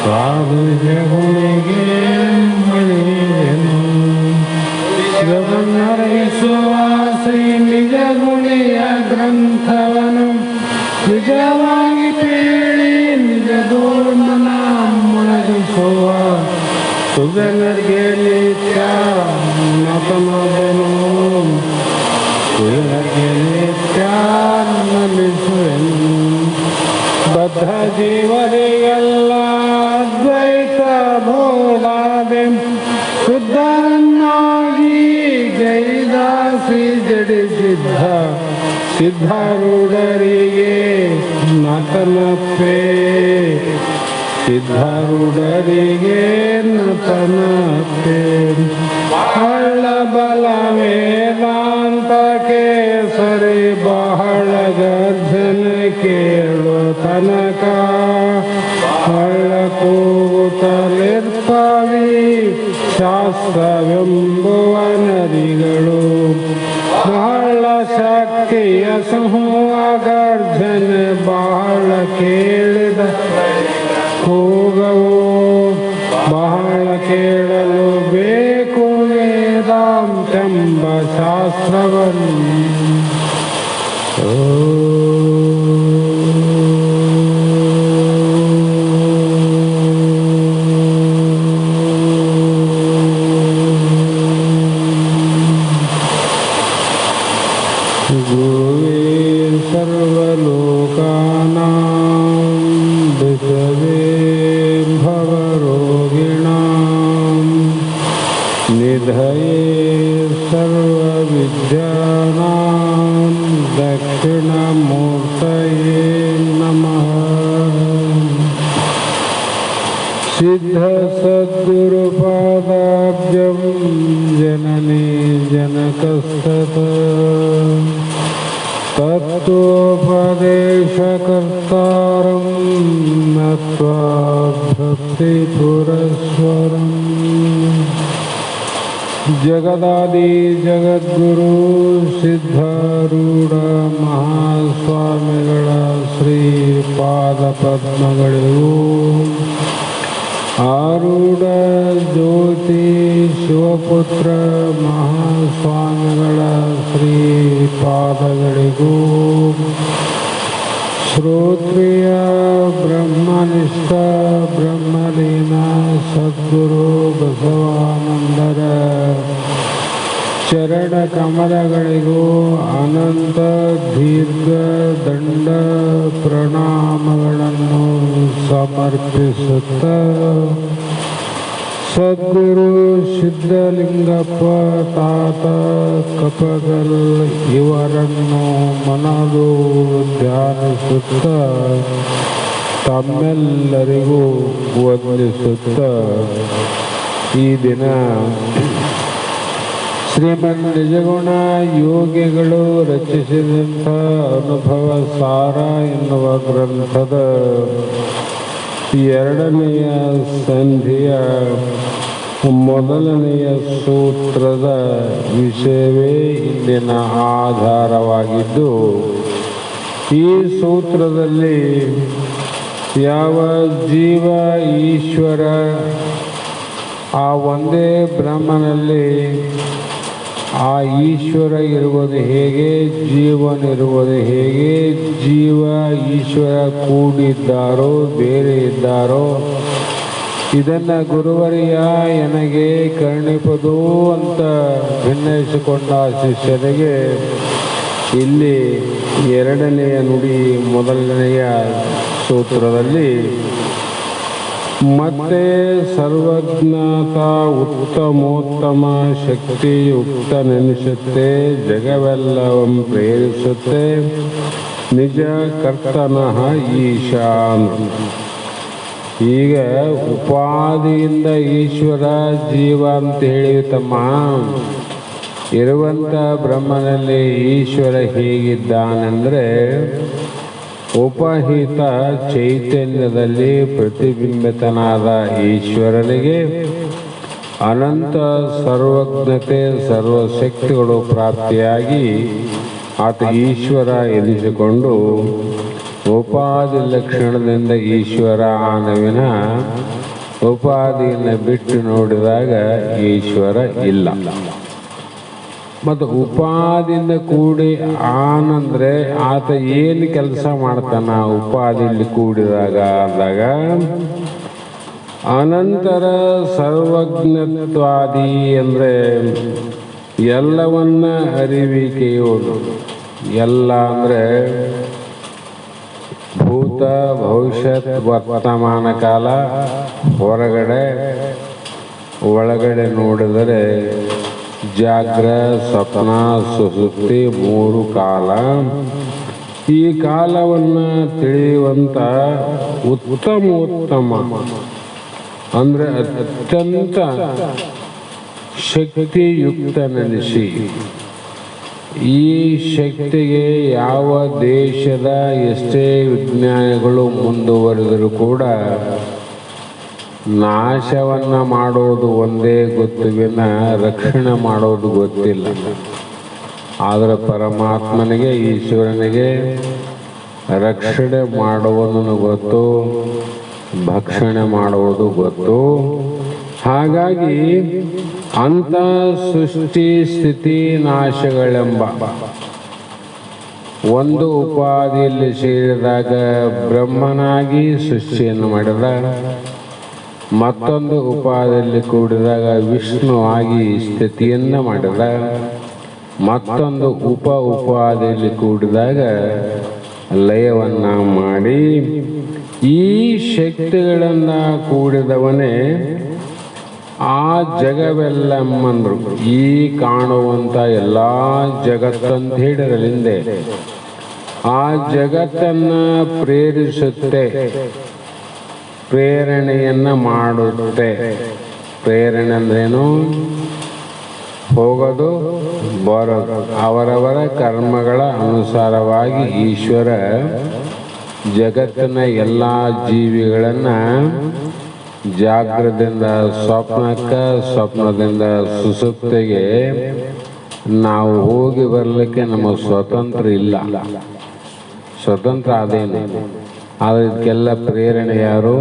ಸ್ವಾದುಜಗುಣಿಗೆ ಮಳೆಯನು ಜಗನ್ನರಯಿಸುವ ಶ್ರೀ ನಿಜ ಗುಣಿಯ ಗ್ರಂಥವನು ನಿಜವಾಗಿ ಕೇಳಿ ನಿಜ ದೋರ್ಮನ ಮೊಳಗಿಸುವ ಸುಜನರಿಗೆ ನಿತ್ಯ ನತನದನು ಸುಜನರಿಗೆ ನಿತ್ಯ ನಮಿಸುವೆನು ಬದ್ಧ ಜೀವರಿಗೆಲ್ಲ ಅದ್ವೈತ ಬೋಧಾದೆ ಶುದ್ಧನಾಗಿ ಜೈದಾಸಿ ಜಡಿಸಿದ್ದ ಸಿದ್ಧಾರೂಢರಿಗೆ ನತನಪ್ಪೆ ಸಿದ್ಧಾರೂಢರಿಗೆ ನತನಪ್ಪೆ ಹಳ್ಳ ಬಲ ವೇದಾಂತ ಕೇಸರಿ ಬಹಳ ಗರ್ಜನ ಕೇಳು ತನಕ ಹಳ್ಳ ಕೂಗುತ್ತಲಿರ್ಪವಿ ಶಾಸ್ತ್ರವೆಂಬುವ ನದಿಗಳು ಬಹಳ ಶಕ್ತಿಯ ಸಮೂಹ ಗರ್ಜನೆ ಬಹಳ ಕೇಳಿದ ಕೂಗವು ಬಹಳ ಕೇಳಲು ಬೇಕು ವೇದಾಂತೆಂಬ ಶಾಸ್ತ್ರವನ್ನು ಗುರುವೇ ಸರ್ವಲೋಕಾನಾಂ ವಿಷವೇ ಭವರೋಗಿಣಾಂ ನಿಧಯೇ ಸರ್ವವಿದ್ಯಾನಾಂ ದಕ್ಷಿಣಮೂರ್ತಯೇ ನಮಃ ಸಿದ್ಧ ಸದ್ಗುರುಪಾದಾಬ್ಜಂ ಜನನಿ ಜನಕಸ್ತತ ತತ್ವೋಪದೇಶಕರ್ತಾರಂ ನತ್ವಾ ಭಕ್ತಿಪುರಸ್ವರಂ ಜಗದಾದಿ ಜಗದ್ಗುರು ಸಿದ್ಧಾರೂಢ ಮಹಾಸ್ವಾಮಿಗಳ ಶ್ರೀಪಾದ ಪದ್ಮಗಳಿಗೂ ಆರೂಢ ಜ್ಯೋತಿ ಶಿವಪುತ್ರ ಮಹಾಸ್ವಾಮಿಗಳ ಶ್ರೀಪಾದಗಳಿಗೂ ಶ್ರೋತ್ರಿಯ ಬ್ರಹ್ಮನಿಷ್ಠ ಬ್ರಹ್ಮಲೀನ ಸದ್ಗುರು ಬಸವಾನಂದರ ಚರಣ ಕಮಲಗಳಿಗೂ ಅನಂತ ದೀರ್ಘ ದಂಡ ಪ್ರಣಾಮಗಳನ್ನು ಸಮರ್ಪಿಸುತ್ತ ಸದ್ಗುರು ಸಿದ್ಧಲಿಂಗಪ್ಪ ತಾತ ಕಪಗಲ್ ಇವರನ್ನು ಮನದು ಧ್ಯಾನಿಸುತ್ತ ತಮ್ಮೆಲ್ಲರಿಗೂ ವಂದಿಸುತ್ತ ಈ ದಿನ ಶ್ರೀಮನ್ ನಿಜಗುಣ ಯೋಗಿಗಳು ರಚಿಸಿದಂಥ ಅನುಭವ ಸಾರ ಎನ್ನುವ ಗ್ರಂಥದ ಎರಡನೆಯ ಸಂಧಿಯ ಮೊದಲನೆಯ ಸೂತ್ರದ ವಿಷಯವೇ ಇಂದಿನ ಆಧಾರವಾಗಿದ್ದು, ಈ ಸೂತ್ರದಲ್ಲಿ ಯಾವ ಜೀವ ಈಶ್ವರ ಆ ಒಂದೇ ಬ್ರಹ್ಮನಲ್ಲಿ ಆ ಈಶ್ವರ ಇರುವುದು ಹೇಗೆ, ಜೀವನಿರುವುದು ಹೇಗೆ, ಜೀವ ಈಶ್ವರ ಕೂಡಿದ್ದಾರೋ ಬೇರೆ ಇದ್ದಾರೋ, ಇದನ್ನು ಗುರುವರಿಯ ನನಗೆ ಕರುಣಿಪದು ಅಂತ ಭಿನ್ನಯಿಸಿಕೊಂಡ ಶಿಷ್ಯನಿಗೆ ಇಲ್ಲಿ ಎರಡನೆಯ ನುಡಿ ಮೊದಲನೆಯ ಸೂತ್ರದಲ್ಲಿ ಮತ್ತೆ ಸರ್ವಜ್ಞತಾ ಉತ್ತಮೋತ್ತಮ ಶಕ್ತಿಯುಕ್ತ ನೆನೆಸುತ್ತೆ, ಜಗವೆಲ್ಲವಂ ಪ್ರೇರಿಸುತ್ತೆ, ನಿಜ ಕರ್ತನಃ ಈಶಾನ್. ಈಗ ಉಪಾದಿಯಿಂದ ಈಶ್ವರ ಜೀವ ಅಂತ ಹೇಳಿ ತಮ್ಮ ಇರುವಂಥ ಬ್ರಹ್ಮನಲ್ಲಿ ಈಶ್ವರ ಹೇಗಿದ್ದಾನೆಂದರೆ ಉಪಹಿತ ಚೈತನ್ಯದಲ್ಲಿ ಪ್ರತಿಬಿಂಬಿತನಾದ ಈಶ್ವರನಿಗೆ ಅನಂತ ಸರ್ವಜ್ಞತೆ ಸರ್ವಶಕ್ತಿಗಳು ಪ್ರಾಪ್ತಿಯಾಗಿ ಆತ ಈಶ್ವರ ಎನಿಸಿಕೊಂಡು ಉಪಾಧಿ ಲಕ್ಷಣದಿಂದ ಈಶ್ವರ ಆನವಿನ ಉಪಾಧಿಯನ್ನು ಬಿಟ್ಟು ನೋಡಿದಾಗ ಈಶ್ವರ ಇಲ್ಲ. ಮತ್ತು ಉಪಾದಿಯಿಂದ ಕೂಡಿ ಆನಂದ್ರೆ ಆತ ಏನು ಕೆಲಸ ಮಾಡ್ತಾನ ಉಪಾದಿಯಲ್ಲಿ ಕೂಡಿದಾಗ ಅಂದಾಗ ಅನಂತರ ಸರ್ವಜ್ಞತ್ವಾದಿ ಅಂದರೆ ಎಲ್ಲವನ್ನ ಅರಿವಿಕೆಯೋದು. ಎಲ್ಲ ಅಂದರೆ ಭೂತ ಭವಿಷ್ಯತ್ ವರ್ತಮಾನ ಕಾಲ ಹೊರಗಡೆ ಒಳಗಡೆ ನೋಡಿದರೆ ಜಾಗ್ರ ಸ್ವಪ್ನ ಸುಷುಪ್ತಿ 3 ಕಾಲ. ಈ ಕಾಲವನ್ನು ತಿಳಿಯುವಂಥ ಉತ್ತಮ ಅಂದರೆ ಅತ್ಯಂತ ಶಕ್ತಿಯುಕ್ತನೆನಿಸಿ ಈ ಶಕ್ತಿಗೆ ಯಾವ ದೇಶದ ಎಷ್ಟೇ ವಿಜ್ಞಾನಿಗಳು ಮುಂದುವರೆದರೂ ಕೂಡ ನಾಶವನ್ನು ಮಾಡೋದು ಒಂದೇ ಗೊತ್ತುವಿನ ರಕ್ಷಣೆ ಮಾಡೋದು ಗೊತ್ತಿಲ್ಲ. ಆದರೆ ಪರಮಾತ್ಮನಿಗೆ ಈಶ್ವರನಿಗೆ ರಕ್ಷಣೆ ಮಾಡುವುದನ್ನು ಗೊತ್ತು, ಭಕ್ಷಣೆ ಮಾಡುವುದು ಗೊತ್ತು. ಹಾಗಾಗಿ ಅಂಥ ಸೃಷ್ಟಿ ಸ್ಥಿತಿ ನಾಶಗಳೆಂಬ ಒಂದು ಉಪಾಧಿಯಲ್ಲಿ ಸೇರಿದಾಗ ಬ್ರಹ್ಮನಾಗಿ ಸೃಷ್ಟಿಯನ್ನು ಮಾಡಿದ, ಮತ್ತೊಂದು ಉಪಾಧಿಯಲ್ಲಿ ಕೂಡಿದಾಗ ವಿಷ್ಣುವಾಗಿ ಸ್ಥಿತಿಯನ್ನು ಮಾಡಿದ, ಮತ್ತೊಂದು ಉಪಾಧಿಯಲ್ಲಿ ಕೂಡಿದಾಗ ಲಯವನ್ನು ಮಾಡಿ ಈ ಶಕ್ತಿಗಳನ್ನು ಕೂಡಿದವನೇ ಆ ಜಗವೆಲ್ಲಮ್ಮಂದ್ರು. ಈ ಕಾಣುವಂಥ ಎಲ್ಲ ಜಗತ್ತಂತ ಹೇಳಿರಲಿಂದೆ ಆ ಜಗತ್ತನ್ನು ಪ್ರೇರಿಸುತ್ತೆ, ಪ್ರೇರಣೆಯನ್ನು ಮಾಡುತ್ತೆ. ಪ್ರೇರಣೆ ಅಂದ್ರೇನು? ಹೋಗೋದು ಬರೋದು. ಅವರವರ ಕರ್ಮಗಳ ಅನುಸಾರವಾಗಿ ಈಶ್ವರ ಜಗತ್ತಿನ ಎಲ್ಲ ಜೀವಿಗಳನ್ನು ಜಾಗ್ರದಿಂದ ಸ್ವಪ್ನಕ್ಕೆ, ಸ್ವಪ್ನದಿಂದ ಸುಷುಪ್ತಿಗೆ ನಾವು ಹೋಗಿ ಬರಲಿಕ್ಕೆ ನಮಗೆ ಸ್ವತಂತ್ರ ಇಲ್ಲ. ಸ್ವತಂತ್ರ ಅದೇನು, ಆದರೆ ಇದಕ್ಕೆಲ್ಲ ಪ್ರೇರಣೆ ಯಾರು?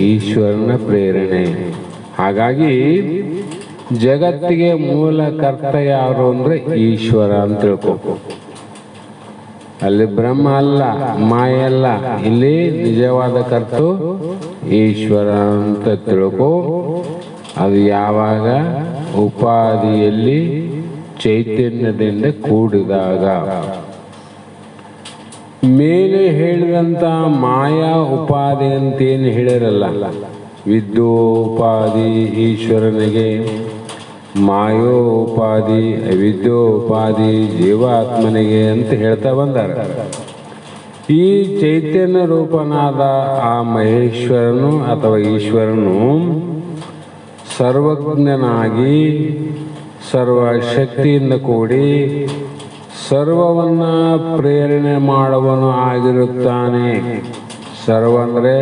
ಈಶ್ವರನ ಪ್ರೇರಣೆ. ಹಾಗಾಗಿ ಜಗತ್ತಿಗೆ ಮೂಲ ಕರ್ತ ಯಾರು ಅಂದರೆ ಈಶ್ವರ ಅಂತ ತಿಳ್ಕೊ. ಅಲ್ಲಿ ಬ್ರಹ್ಮ ಅಲ್ಲ, ಮಾಯ ಅಲ್ಲ, ಇಲ್ಲಿ ನಿಜವಾದ ಕರ್ತೃ ಈಶ್ವರ ಅಂತ ತಿಳ್ಕೊ. ಅದು ಯಾವಾಗ? ಉಪಾಧಿಯಲ್ಲಿ ಚೈತನ್ಯದಿಂದ ಕೂಡಿದಾಗ. ಮೇಲೆ ಹೇಳಿದಂಥ ಮಾಯಾ ಉಪಾಧಿ ಅಂತೇನು ಹೇಳಿರಲ್ಲ, ವಿದ್ಯೋಪಾಧಿ ಈಶ್ವರನಿಗೆ, ಮಾಯೋಪಾಧಿ ಅವಿದ್ಯೋಪಾಧಿ ಜೀವಾತ್ಮನಿಗೆ ಅಂತ ಹೇಳ್ತಾ ಬಂದಾರ. ಈ ಚೈತನ್ಯ ರೂಪನಾದ ಆ ಮಹೇಶ್ವರನು ಅಥವಾ ಈಶ್ವರನು ಸರ್ವಜ್ಞನಾಗಿ ಸರ್ವಶಕ್ತಿಯಿಂದ ಕೂಡಿ ಸರ್ವವನ್ನ ಪ್ರೇರಣೆ ಮಾಡುವನು ಆಗಿರುತ್ತಾನೆ. ಸರ್ವ ಅಂದರೆ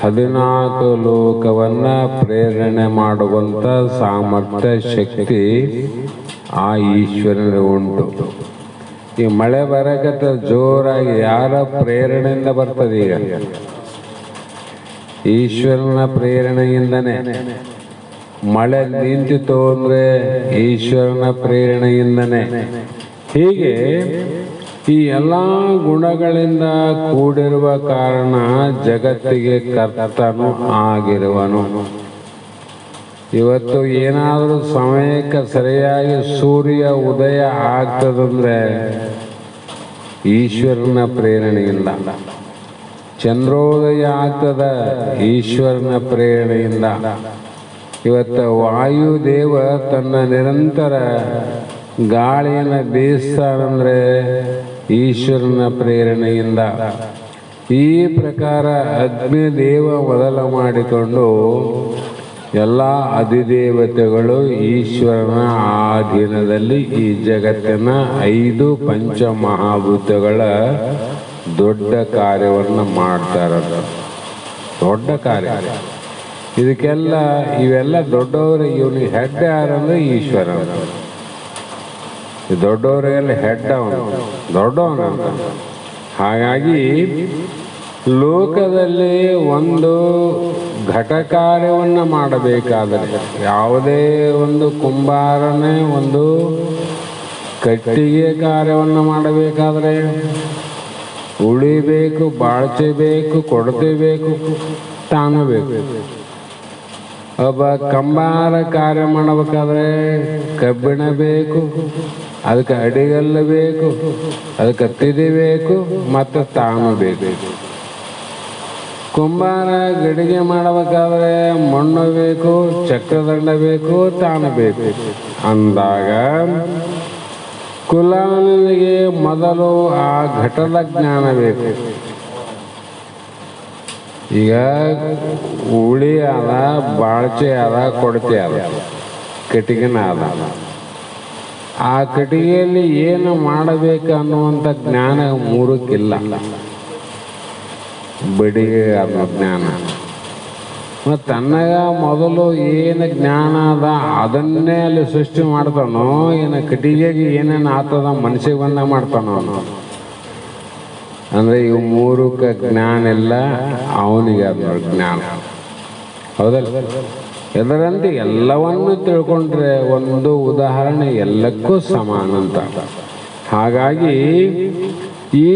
14 ಲೋಕವನ್ನ ಪ್ರೇರಣೆ ಮಾಡುವಂಥ ಸಾಮರ್ಥ್ಯ ಶಕ್ತಿ ಆ ಈಶ್ವರನಿಗೆ ಉಂಟು. ಈ ಮಳೆ ಬರಕತ್ತ ಜೋರಾಗಿ ಯಾರ ಪ್ರೇರಣೆಯಿಂದ ಬರ್ತದೆ? ಈಗ ಈಶ್ವರನ ಪ್ರೇರಣೆಯಿಂದನೇ. ಮಳೆ ನಿಂತಿತು ಅಂದರೆ ಈಶ್ವರನ ಪ್ರೇರಣೆಯಿಂದನೇ. ಹೀಗೆ ಈ ಎಲ್ಲ ಗುಣಗಳಿಂದ ಕೂಡಿರುವ ಕಾರಣ ಜಗತ್ತಿಗೆ ಕರ್ತನು ಆಗಿರುವನು. ಇವತ್ತು ಏನಾದರೂ ಸಮಯಕ್ಕೆ ಸರಿಯಾಗಿ ಸೂರ್ಯ ಉದಯ ಆಗ್ತದಂದ್ರೆ ಈಶ್ವರನ ಪ್ರೇರಣೆಯಿಂದ. ಚಂದ್ರೋದಯ ಆಗ್ತದ ಈಶ್ವರನ ಪ್ರೇರಣೆಯಿಂದ. ಇವತ್ತು ವಾಯುದೇವ ತನ್ನ ನಿರಂತರ ಗಾಳಿಯನ್ನು ಬೀಸ್ತಾನಂದ್ರೆ ಈಶ್ವರನ ಪ್ರೇರಣೆಯಿಂದ. ಈ ಪ್ರಕಾರ ಅಗ್ನಿದೇವ ಮೊದಲ ಮಾಡಿಕೊಂಡು ಎಲ್ಲ ಅಧಿದೇವತೆಗಳು ಈಶ್ವರನ ಅಧೀನದಲ್ಲಿ ಈ ಜಗತ್ತಿನ 5 ಪಂಚಮಹಾಭೂತಗಳ ದೊಡ್ಡ ಕಾರ್ಯವನ್ನು ಮಾಡ್ತಾರದ. ದೊಡ್ಡ ಕಾರ್ಯ ಇದಕ್ಕೆಲ್ಲ. ಇವೆಲ್ಲ ದೊಡ್ಡವರು. ಇವನಿಗೆ ಹೆಡ್ ಯಾರಂದ್ರೆ ಈಶ್ವರ. ದೊಡ್ಡವರಿಗೆಲ್ಲ ಹೆಡ್ ಅವನು, ದೊಡ್ಡವನಂತ. ಹಾಗಾಗಿ ಲೋಕದಲ್ಲಿ ಒಂದು ಘಟ ಕಾರ್ಯವನ್ನು ಮಾಡಬೇಕಾದರೆ, ಯಾವುದೇ ಒಂದು ಕುಂಬಾರನೇ ಒಂದು ಕಟ್ಟಿಗೆ ಕಾರ್ಯವನ್ನು ಮಾಡಬೇಕಾದರೆ ಉಳಿಬೇಕು, ಬಾಳ್ಚಬೇಕು, ಕೊಡತೇಬೇಕು, ತಾನು ಬೇಕು. ಒಬ್ಬ ಕಂಬಾರ ಕಾರ್ಯ ಮಾಡಬೇಕಾದ್ರೆ ಕಬ್ಬಿಣ ಬೇಕು, ಅದಕ್ಕೆ ಅಡಿಗಲ್ಲು ಬೇಕು, ಅದಕ್ಕೆ ತಿದಿ ಬೇಕು, ಮತ್ತು ತಾನು ಬೇಕು. ಕುಂಬಾರ ಗಡಿಗೆ ಮಾಡಬೇಕಾದ್ರೆ ಮಣ್ಣು ಬೇಕು, ಚಕ್ರದಂಡ ಬೇಕು, ತಾನು ಬೇಕು ಅಂದಾಗ ಕುಲಾಲನಿಗೆ ಮೊದಲು ಆ ಘಟದ ಜ್ಞಾನ ಬೇಕು. ಈಗ ಉಳಿ ಆದ, ಬಾಳ್ಚೆ ಆದ, ಕೊಡತೆ ಆದ, ಕಟ್ಟಿಗೆನ ಆದ. ಆ ಕಟ್ಟಿಗೆಯಲ್ಲಿ ಏನು ಮಾಡಬೇಕು ಅನ್ನುವಂಥ ಜ್ಞಾನ ಮೂರಕ್ಕಿಲ್ಲ. ಬಡಿಗೆ ಅನ್ನೋ ಜ್ಞಾನ ಮತ್ತು ತನ್ನಗ ಮೊದಲು ಏನು ಜ್ಞಾನ ಅದ ಅದನ್ನೇ ಅಲ್ಲಿ ಸೃಷ್ಟಿ ಮಾಡ್ತಾನೋ, ಏನು ಕಟ್ಟಿಗೆಗೆ ಏನೇನು ಆಗ್ತದ ಮನಸ್ಸಿಗೆ ಬಂದ ಮಾಡ್ತಾನೋ ಅಂದರೆ ಇವು ಮೂರಕ್ಕೆ ಜ್ಞಾನ ಇಲ್ಲ, ಅವನಿಗೆ ಅದ ಜ್ಞಾನ. ಹೌದಲ್ಲ? ಇದರಂತೆ ಎಲ್ಲವನ್ನು ತಿಳ್ಕೊಂಡ್ರೆ ಒಂದು ಉದಾಹರಣೆ ಎಲ್ಲಕ್ಕೂ ಸಮಾನ ಅಂತ. ಹಾಗಾಗಿ ಈ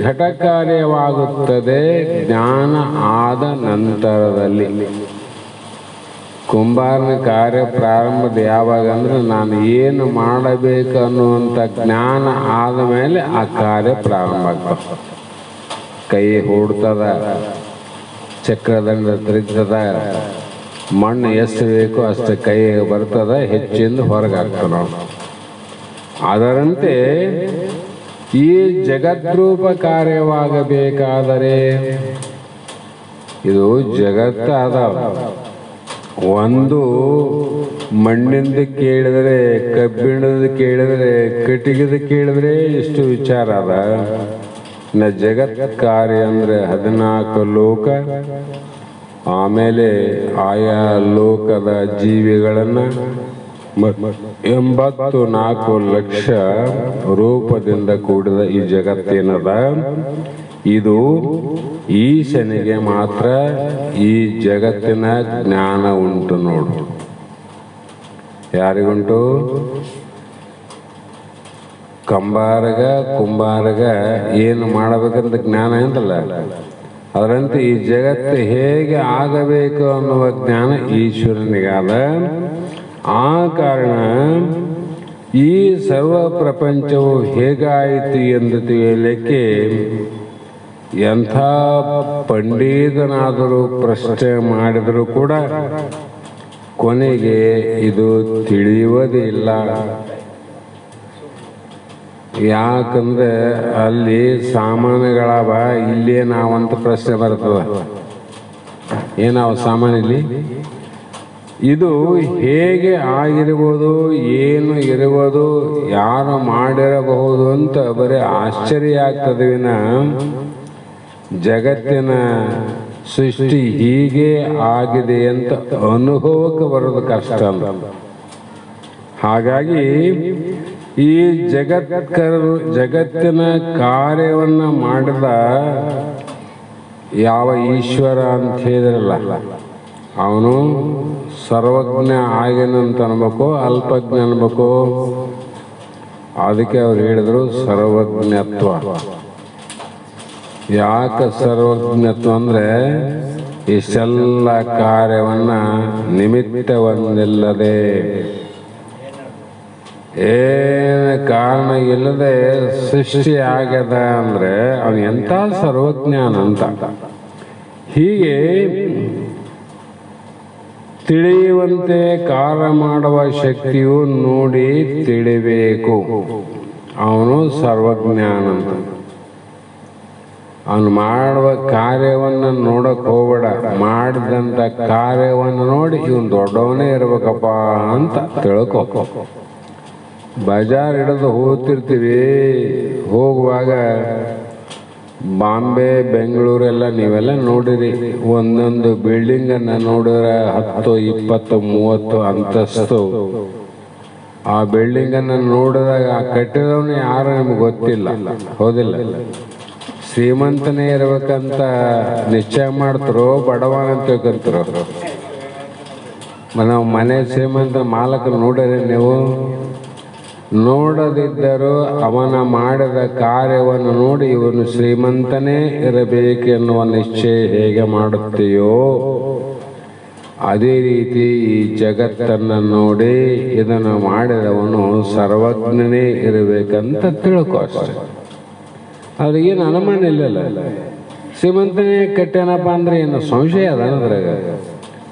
ಘಟ ಕಾರ್ಯವಾಗುತ್ತದೆ ಜ್ಞಾನ ಆದ ನಂತರದಲ್ಲಿ. ಕುಂಬಾರನ ಕಾರ್ಯ ಪ್ರಾರಂಭದ ಯಾವಾಗ ಅಂದರೆ ನಾನು ಏನು ಮಾಡಬೇಕು ಅನ್ನುವಂಥ ಜ್ಞಾನ ಆದ ಮೇಲೆ ಆ ಕಾರ್ಯ ಪ್ರಾರಂಭ ಆಗ್ತದೆ. ಕೈ ಹೂಡ್ತದ, ಚಕ್ರದಂಡ ತಿರುಗ್ತದ, ಮಣ್ಣು ಎಷ್ಟು ಬೇಕೋ ಅಷ್ಟು ಕೈ ಬರ್ತದ, ಹೆಚ್ಚಿಂದ ಹೊರಗೆ ಆಗ್ತದೆ. ಅದರಂತೆ ಈ ಜಗದ್ರೂಪ ಕಾರ್ಯವಾಗಬೇಕಾದರೆ ಇದು ಜಗತ್ತಾದ ಒಂದು ಮಣ್ಣಿಂದ ಕೇಳಿದರೆ, ಕಬ್ಬಿಣದ ಕೇಳಿದರೆ, ಕಟ್ಟಿಗೆದ ಕೇಳಿದ್ರೆ ಇಷ್ಟು ವಿಚಾರ ಅದ. ನ ಜಗತ್ ಕಾರ್ಯ ಅಂದರೆ 14 ಲೋಕ, ಆಮೇಲೆ ಆಯಾ ಲೋಕದ ಜೀವಿಗಳನ್ನು 84 ಲಕ್ಷ ರೂಪದಿಂದ ಕೂಡಿದ ಈ ಜಗತ್ತೇನದ, ಇದು ಈಶನಿಗೆ ಮಾತ್ರ ಈ ಜಗತ್ತಿನ ಜ್ಞಾನ ಉಂಟು ನೋಡು. ಯಾರಿಗುಂಟು? ಕುಂಬಾರಗ ಏನು ಮಾಡಬೇಕಂತ ಜ್ಞಾನ ಅಂತಲ್ಲ, ಅದರಂತೆ ಈ ಜಗತ್ತು ಹೇಗೆ ಆಗಬೇಕು ಅನ್ನುವ ಜ್ಞಾನ ಈಶ್ವರನಿಗಾದ. ಆ ಕಾರಣ ಈ ಸರ್ವ ಪ್ರಪಂಚವು ಹೇಗಾಯಿತು ಎಂದು ತಿಳಿಯಲಿಕ್ಕೆ ಎಂಥ ಪಂಡಿತನಾದರೂ ಪ್ರಶ್ನೆ ಮಾಡಿದರೂ ಕೂಡ ಕೊನೆಗೆ ಇದು ತಿಳಿಯುವುದೇ ಇಲ್ಲ. ಯಾಕಂದ್ರೆ ಅಲ್ಲಿ ಸಾಮಾನುಗಳವ, ಇಲ್ಲೇ ನಾವಂತ ಪ್ರಶ್ನೆ ಬರ್ತದ. ಏನಾವ ಸಾಮಾನಿಲ್ಲಿ? ಇದು ಹೇಗೆ ಆಗಿರ್ಬೋದು, ಏನು ಇರುವುದು, ಯಾರು ಮಾಡಿರಬಹುದು ಅಂತ ಬರೀ ಆಶ್ಚರ್ಯ ಆಗ್ತದೆ ವಿನ ಜಗತ್ತಿನ ಸೃಷ್ಟಿ ಹೀಗೆ ಆಗಿದೆ ಅಂತ ಅನುಭವಕ್ಕೆ ಬರೋದು ಕಷ್ಟ ಅಂತ. ಹಾಗಾಗಿ ಈ ಜಗತ್ತಿನ ಕಾರ್ಯವನ್ನು ಮಾಡಿದ ಯಾವ ಈಶ್ವರ ಅಂತ ಹೇಳಿದ್ರಲ್ಲ, ಅವನು ಸರ್ವಜ್ಞ ಆಗಿನಂತ ಅನ್ಬೇಕು, ಅಲ್ಪಜ್ಞ ಅನ್ಬೇಕು. ಅದಕ್ಕೆ ಅವ್ರು ಹೇಳಿದ್ರು ಸರ್ವಜ್ಞತ್ವ. ಯಾಕೆ ಸರ್ವಜ್ಞತ್ವ ಅಂದರೆ ಇಷ್ಟೆಲ್ಲ ಕಾರ್ಯವನ್ನು ನಿಮಿತ್ತವನ್ನಿಲ್ಲದೆ, ಏನು ಕಾರಣ ಇಲ್ಲದೆ ಸೃಷ್ಟಿ ಆಗ್ಯದ ಅಂದರೆ ಅವನು ಎಂಥ ಸರ್ವಜ್ಞಾನ ಅಂತ. ಹೀಗೆ ತಿಳಿಯುವಂತೆ ಕಾರ್ಯ ಮಾಡುವ ಶಕ್ತಿಯು ನೋಡಿ ತಿಳಿಬೇಕು. ಅವನು ಸರ್ವಜ್ಞಾನ ಅಂತ. ಅವನು ಮಾಡುವ ಕಾರ್ಯವನ್ನು ನೋಡಕ್ಕೆ ಹೋಗಬೇಡ, ಮಾಡಿದಂಥ ಕಾರ್ಯವನ್ನು ನೋಡಿ ಇವನು ದೊಡ್ಡವನೇ ಇರ್ಬೇಕಪ್ಪ ಅಂತ ತಿಳ್ಕೊ. ಬಜಾರ್ ಹಿಡಿದು ಹೋಗ್ತಿರ್ತೀವಿ, ಹೋಗುವಾಗ ಬಾಂಬೆ, ಬೆಂಗಳೂರೆಲ್ಲ ನೀವೆಲ್ಲ ನೋಡಿರಿ. ಒಂದೊಂದು ಬಿಲ್ಡಿಂಗನ್ನು ನೋಡಿದ್ರೆ 10, 20, 30 ಅಂತಸ್ತು. ಆ ಬಿಲ್ಡಿಂಗನ್ನು ನೋಡಿದಾಗ ಆ ಕಟ್ಟಿದವನು ಯಾರು ನಮ್ಗೆ ಗೊತ್ತಿಲ್ಲ, ಹೌದಿಲ್ಲ? ಶ್ರೀಮಂತನೇ ಇರ್ಬೇಕಂತ ನಿಶ್ಚಯ ಮಾಡ್ತಾರೋ ಬಡವನ ಅಂತ ತಿಳ್ಕೊಂತಾರೋ? ನಾವು ಮನೆ ಶ್ರೀಮಂತ ಮಾಲಕರು ನೋಡಿರಿ ನೀವು? ನೋಡದಿದ್ದರೂ ಅವನ ಮಾಡಿದ ಕಾರ್ಯವನ್ನು ನೋಡಿ ಇವನು ಶ್ರೀಮಂತನೇ ಇರಬೇಕೆನ್ನುವ ನಿಶ್ಚಯ ಹೇಗೆ ಮಾಡುತ್ತೆಯೋ ಅದೇ ರೀತಿ ಈ ಜಗತ್ತನ್ನು ನೋಡಿ ಇದನ್ನು ಮಾಡಿದವನು ಸರ್ವಜ್ಞನೇ ಇರಬೇಕಂತ ತಿಳ್ಕೊ ಅಷ್ಟೆ. ಅವ್ರಿಗೇನು ಅನುಮಾನ ಇಲ್ಲಲ್ಲ. ಶ್ರೀಮಂತನೇ ಕೆಟ್ಟನಪ್ಪ ಅಂದ್ರೆ ಏನು ಸಂಶಯ ಅದ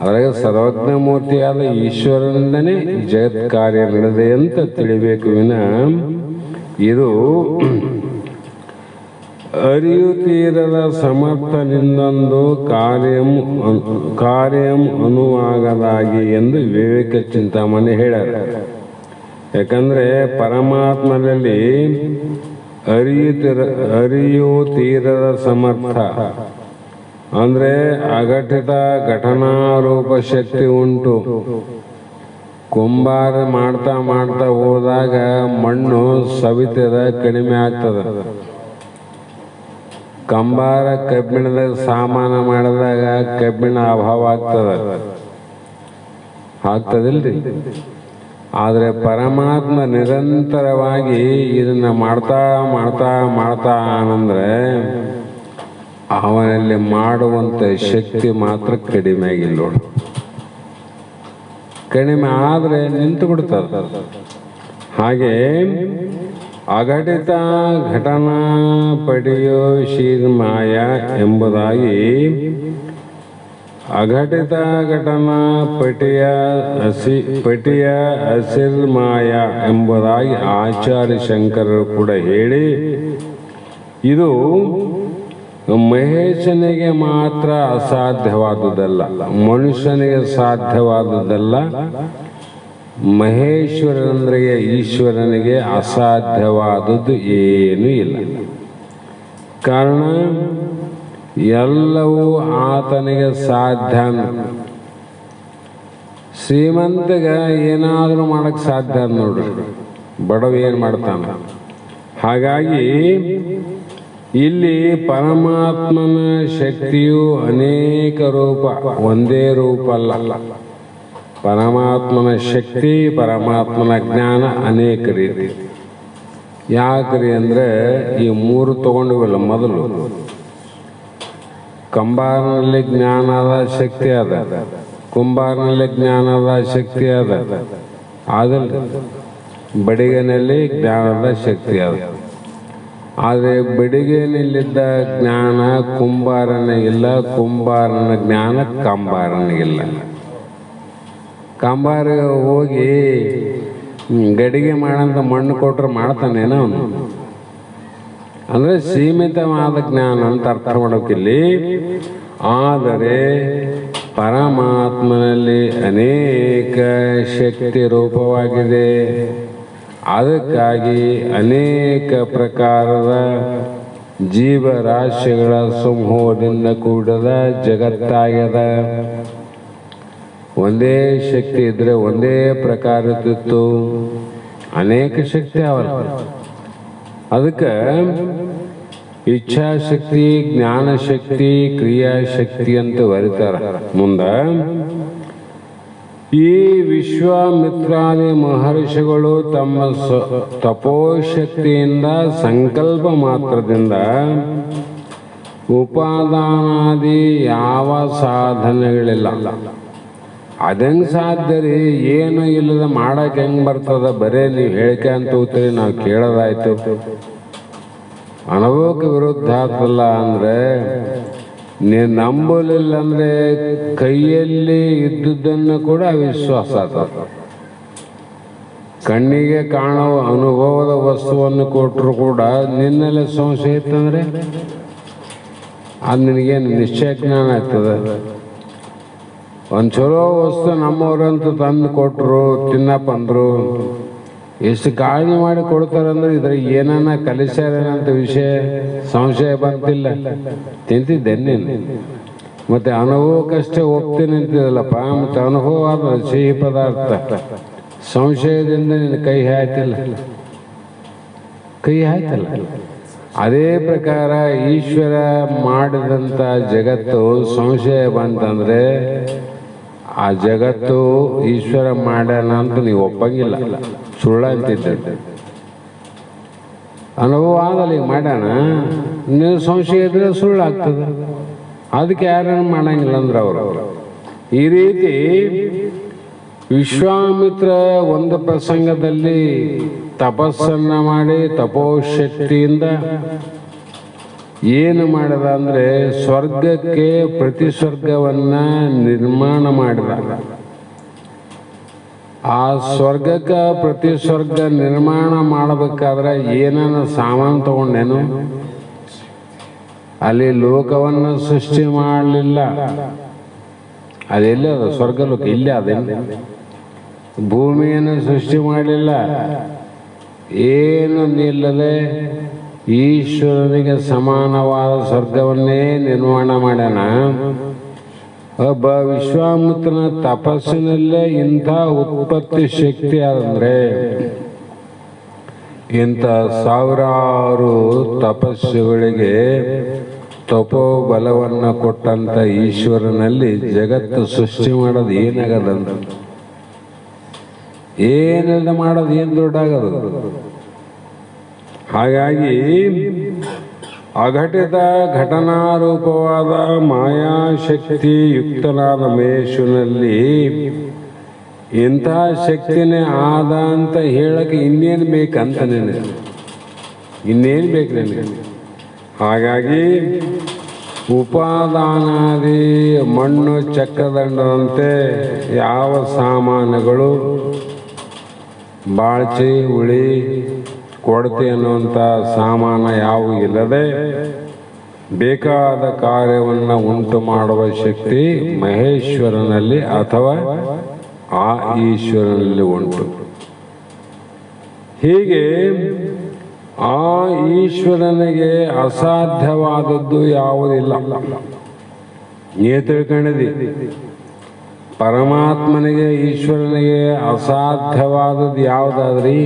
ಅದ್ರಾಗ ಸರ್ವಜ್ಞ ಮೂರ್ತಿಯಾದ ಈಶ್ವರನಿಂದನೇ ಜಗತ್ ಕಾರ್ಯ ನಡೆದೆ ಅಂತ ತಿಳಿಬೇಕು ವಿನ ಇದು ಅರಿಯುತ್ತೀರದ ಸಮರ್ಥನಿಂದೊಂದು ಕಾರ್ಯಂ ಅನುವಾಗದಾಗಿ ಎಂದು ವಿವೇಕ ಚಿಂತಾಮಣಿ ಹೇಳ್ಯಾರ. ಯಾಕಂದ್ರೆ ಪರಮಾತ್ಮನಲ್ಲಿ ಅರಿಯುತ್ತೀರದ ಸಮರ್ಥ ಅಂದ್ರೆ ಅಘಟಿತ ಘಟನಾರೂಪ ಶಕ್ತಿ ಉಂಟು. ಕುಂಬಾರ ಮಾಡ್ತಾ ಮಾಡ್ತಾ ಹೋದಾಗ ಮಣ್ಣು ಸವಿತದ ಕಡಿಮೆ ಆಗ್ತದ. ಕಂಬಾರ ಕಬ್ಬಿಣದ ಸಾಮಾನ ಮಾಡಿದಾಗ ಕಬ್ಬಿಣ ಅಭಾವ ಆಗ್ತದಿಲ್ರಿ. ಆದರೆ ಪರಮಾತ್ಮ ನಿರಂತರವಾಗಿ ಇದನ್ನ ಮಾಡ್ತಾ ಮಾಡ್ತಾ ಮಾಡ್ತಾ ಆನಂದ್ರೆ ಅವನಲ್ಲಿ ಮಾಡುವಂತ ಶಕ್ತಿ ಮಾತ್ರ ಕಡಿಮೆ ಆಗಿಲ್ಲ ನೋಡಿ. ಕಡಿಮೆ ಆದ್ರೆ ನಿಂತು ಬಿಡ್ತದ. ಹಾಗೆ ಅಘಟಿತ ಘಟನಾ ಪಡೆಯೋ ಶೀರ್ಮಾಯ ಎಂಬುದಾಗಿ ಅಘಟಿತ ಘಟನಾ ಪಟಿಯ ಅಸಿರ್ಮಾಯ ಎಂಬುದಾಗಿ ಆಚಾರ್ಯ ಶಂಕರರು ಕೂಡ ಹೇಳಿ ಇದು ಮಹೇಶನಿಗೆ ಮಾತ್ರ ಅಸಾಧ್ಯವಾದುದಲ್ಲ, ಮನುಷ್ಯನಿಗೆ ಸಾಧ್ಯವಾದುದಲ್ಲ. ಮಹೇಶ್ವರನಿಗೆ ಈಶ್ವರನಿಗೆ ಅಸಾಧ್ಯವಾದದ್ದು ಏನೂ ಇಲ್ಲ. ಕಾರಣ ಎಲ್ಲವೂ ಆತನಿಗೆ ಸಾಧ್ಯ. ಶ್ರೀಮಂತಗ ಏನಾದರೂ ಮಾಡಕ್ ಸಾಧ್ಯ ನೋಡ್ರಿ, ಬಡವ ಏನ್ ಮಾಡ್ತಾನ. ಹಾಗಾಗಿ ಇಲ್ಲಿ ಪರಮಾತ್ಮನ ಶಕ್ತಿಯು ಅನೇಕ ರೂಪ, ಒಂದೇ ರೂಪ ಅಲ್ಲ. ಪರಮಾತ್ಮನ ಶಕ್ತಿ, ಪರಮಾತ್ಮನ ಜ್ಞಾನ ಅನೇಕ ರೀತಿ. ಯಾಕ್ರಿ ಅಂದ್ರೆ ಈ ಮೂರು ತಗೊಂಡಿವಲ್ಲ, ಮೊದಲು ಕಂಬಾರನಲ್ಲಿ ಜ್ಞಾನದ ಶಕ್ತಿ ಅದ, ಕುಂಬಾರನಲ್ಲಿ ಜ್ಞಾನದ ಶಕ್ತಿ ಅದ, ಆದಲ್ಲಿ ಬಡಿಗೆನಲ್ಲಿ ಜ್ಞಾನದ ಶಕ್ತಿ ಅದ. ಆದರೆ ಬಡಿಗೆನಲ್ಲಿದ್ದ ಜ್ಞಾನ ಕುಂಬಾರನಿಗಿಲ್ಲ, ಕುಂಬಾರನ ಜ್ಞಾನ ಕಂಬಾರನಿಗಿಲ್ಲ. ಕಂಬಾರಿಗೆ ಹೋಗಿ ಗಡಿಗೆ ಮಾಡಂತ ಮಣ್ಣು ಕೊಟ್ರೆ ಮಾಡ್ತಾನೇನೋ ಅವನು. ಅಂದ್ರೆ ಸೀಮಿತವಾದ ಜ್ಞಾನ ಅಂತ ಅರ್ಥ ಮಾಡೋಕಿಲ್ಲಿ. ಆದರೆ ಪರಮಾತ್ಮನಲ್ಲಿ ಅನೇಕ ಶಕ್ತಿ ರೂಪವಾಗಿದೆ. ಅದಕ್ಕಾಗಿ ಅನೇಕ ಪ್ರಕಾರದ ಜೀವರಾಶಿಗಳ ಸಮೂಹದಿಂದ ಕೂಡಿದ ಜಗತ್ತಾಗ್ಯದ. ಒಂದೇ ಶಕ್ತಿ ಇದ್ರೆ ಒಂದೇ ಪ್ರಕಾರ ಇರ್ತಿತ್ತು, ಅನೇಕ ಶಕ್ತಿ ಅವಲ್ಲ. ಅದಕ್ಕೆ ಇಚ್ಛಾಶಕ್ತಿ, ಜ್ಞಾನಶಕ್ತಿ, ಕ್ರಿಯಾಶಕ್ತಿ ಅಂತ ಬರೀತಾರ. ಮುಂದ ಈ ವಿಶ್ವಾಮಿತ್ರಾದಿ ಮಹರ್ಷಿಗಳು ತಮ್ಮ ತಪೋಶಕ್ತಿಯಿಂದ ಸಂಕಲ್ಪ ಮಾತ್ರದಿಂದ ಉಪಾದಾನಾದಿ ಯಾವ ಸಾಧನೆಗಳಿಲ್ಲ. ಅದಂಗೆ ಸಾಧ್ಯ ರೀ, ಏನು ಇಲ್ಲದ ಮಾಡಕ್ಕೆ ಹೆಂಗೆ ಬರ್ತದ? ಬರೇ ನೀವು ಹೇಳಿಕೆ ಅಂತ ಹೋಗ್ತೀರಿ, ನಾವು ಕೇಳೋದಾಯ್ತು. ಅನುಭವಕ್ಕೆ ವಿರುದ್ಧ ಆಗ್ತಲ್ಲ ಅಂದ್ರೆ ನೀವು ನಂಬಲಿಲ್ಲ ಅಂದ್ರೆ ಕೈಯಲ್ಲಿ ಇದ್ದುದನ್ನು ಕೂಡ ವಿಶ್ವಾಸ ಆಗ್ತದೆ. ಕಣ್ಣಿಗೆ ಕಾಣುವ ಅನುಭವದ ವಸ್ತುವನ್ನು ಕೊಟ್ಟರು ಕೂಡ ನಿನ್ನೆಲ್ಲ ಸಂಶಯ ಇತ್ತಂದ್ರೆ ಅದು ನಿನಗೇನು ನಿಶ್ಚಯ ಜ್ಞಾನ ಆಗ್ತದೆ. ಒಂದು ಚಲೋ ವಸ್ತು ನಮ್ಮವ್ರಂತ ತಂದು ಕೊಟ್ಟರು, ತಿನ್ನಪ್ಪ ಅಂದರು, ಎಷ್ಟು ಕಾಳಜಿ ಮಾಡಿ ಕೊಡ್ತಾರಂದ್ರೆ ಇದ್ರ ಏನನ್ನ ಕಲಿಸ್ಯಾರೇನಂತ ವಿಷಯ ಸಂಶಯ ಬಂತಿಲ್ಲ, ತಿಂತಿದ್ದೇನೆ. ಮತ್ತೆ ಅನುಭವಕ್ಕಷ್ಟೇ ಹೋಗ್ತೀನಿ ಅಂತಿದಲ್ಲಪ್ಪ, ಮತ್ತೆ ಅನುಭವ ಆದ ಸಿಹಿ ಪದಾರ್ಥ. ಸಂಶಯದಿಂದ ನಿನ್ನ ಕೈ ಹಾಯ್ತಿಲ್ಲ, ಕೈ ಹಾಯ್ತಲ್ಲ. ಅದೇ ಪ್ರಕಾರ ಈಶ್ವರ ಮಾಡಿದಂಥ ಜಗತ್ತು ಸಂಶಯ ಬಂತಂದ್ರೆ ಆ ಜಗತ್ತು ಈಶ್ವರ ಮಾಡ್ಯಾನ ಅಂತ ನೀವು ಒಪ್ಪಂಗಿಲ್ಲ, ಸುಳ್ಳ ಅಂತಿದ್ದೆ. ಅನುಭವ ಆಗಲ್ಲ, ಈಗ ಮಾಡ್ಯಾನ, ನೀವು ಸಂಶಯ ಇದ್ರೆ ಸುಳ್ಳು ಆಗ್ತದೆ. ಅದಕ್ಕೆ ಯಾರೇನು ಮಾಡಂಗಿಲ್ಲ ಅಂದ್ರೆ ಅವರು ಈ ರೀತಿ ವಿಶ್ವಾಮಿತ್ರ ಒಂದು ಪ್ರಸಂಗದಲ್ಲಿ ತಪಸ್ಸನ್ನ ಮಾಡಿ ತಪೋಶಕ್ತಿಯಿಂದ ಏನು ಮಾಡಿದ ಅಂದರೆ ಸ್ವರ್ಗಕ್ಕೆ ಪ್ರತಿಸ್ವರ್ಗವನ್ನ ನಿರ್ಮಾಣ ಮಾಡಿದ. ಆ ಸ್ವರ್ಗಕ್ಕೆ ಪ್ರತಿಸ್ವರ್ಗ ನಿರ್ಮಾಣ ಮಾಡಬೇಕಾದ್ರೆ ಏನನ್ನ ಸಾಮಾನು ತಗೊಂಡೇನು, ಅಲ್ಲಿ ಲೋಕವನ್ನು ಸೃಷ್ಟಿ ಮಾಡಲಿಲ್ಲ. ಅದೆಲ್ಲ ಅದು ಸ್ವರ್ಗಲೋಕ, ಇಲ್ಲೇ ಅದೇನು ಭೂಮಿಯನ್ನು ಸೃಷ್ಟಿ ಮಾಡಲಿಲ್ಲ. ಏನು ನಿಲ್ಲದೆ ಈಶ್ವರನಿಗೆ ಸಮಾನವಾದ ಸ್ವರ್ಗವನ್ನೇ ನಿರ್ಮಾಣ ಮಾಡ್ಯಾನ. ಒಬ್ಬ ವಿಶ್ವಾಮಿತ್ರನ ತಪಸ್ಸಿನಲ್ಲೇ ಇಂಥ ಉತ್ಪತ್ತಿ ಶಕ್ತಿ ಆದಂದ್ರೆ ಇಂಥ ಸಾವಿರಾರು ತಪಸ್ಸುಗಳಿಗೆ ತಪೋಬಲವನ್ನು ಕೊಟ್ಟಂತ ಈಶ್ವರನಲ್ಲಿ ಜಗತ್ತು ಸೃಷ್ಟಿ ಮಾಡೋದು ಏನಾಗದಂತ, ಏನೆಲ್ಲ ಮಾಡೋದು ಏನು ದೊಡ್ಡಾಗದು. ಹಾಗಾಗಿ ಅಘಟಿತ ಘಟನಾರೂಪವಾದ ಮಾಯಾಶಕ್ತಿ ಯುಕ್ತನಾದ ಮಹೇಶನಲ್ಲಿ ಇಂತಹ ಶಕ್ತಿನೇ ಆದ ಅಂತ ಹೇಳಕ್ಕೆ ಇನ್ನೇನು ಬೇಕಂತ ನನಗೆ, ಇನ್ನೇನು ಬೇಕು ನನಗೆ. ಹಾಗಾಗಿ ಉಪಾದಾನಾದಿ ಮಣ್ಣು ಚಕ್ರದಂಡದಂತೆ ಯಾವ ಸಾಮಾನುಗಳು ಬಾಳ್ಚಿ ಉಳಿ ಕೊಡತೆ ಅನ್ನುವಂಥ ಸಾಮಾನ ಯಾವ ಇಲ್ಲದೆ ಬೇಕಾದ ಕಾರ್ಯವನ್ನು ಉಂಟು ಮಾಡುವ ಶಕ್ತಿ ಮಹೇಶ್ವರನಲ್ಲಿ ಅಥವಾ ಆ ಈಶ್ವರನಲ್ಲಿ ಉಂಟು. ಹೀಗೆ ಆ ಈಶ್ವರನಿಗೆ ಅಸಾಧ್ಯವಾದದ್ದು ಯಾವುದಿಲ್ಲ. ನೀ ತಿಳ್ಕೊಂಡಿದ್ದಿ ಪರಮಾತ್ಮನಿಗೆ ಈಶ್ವರನಿಗೆ ಅಸಾಧ್ಯವಾದದ್ದು ಯಾವುದಾದ್ರಿ?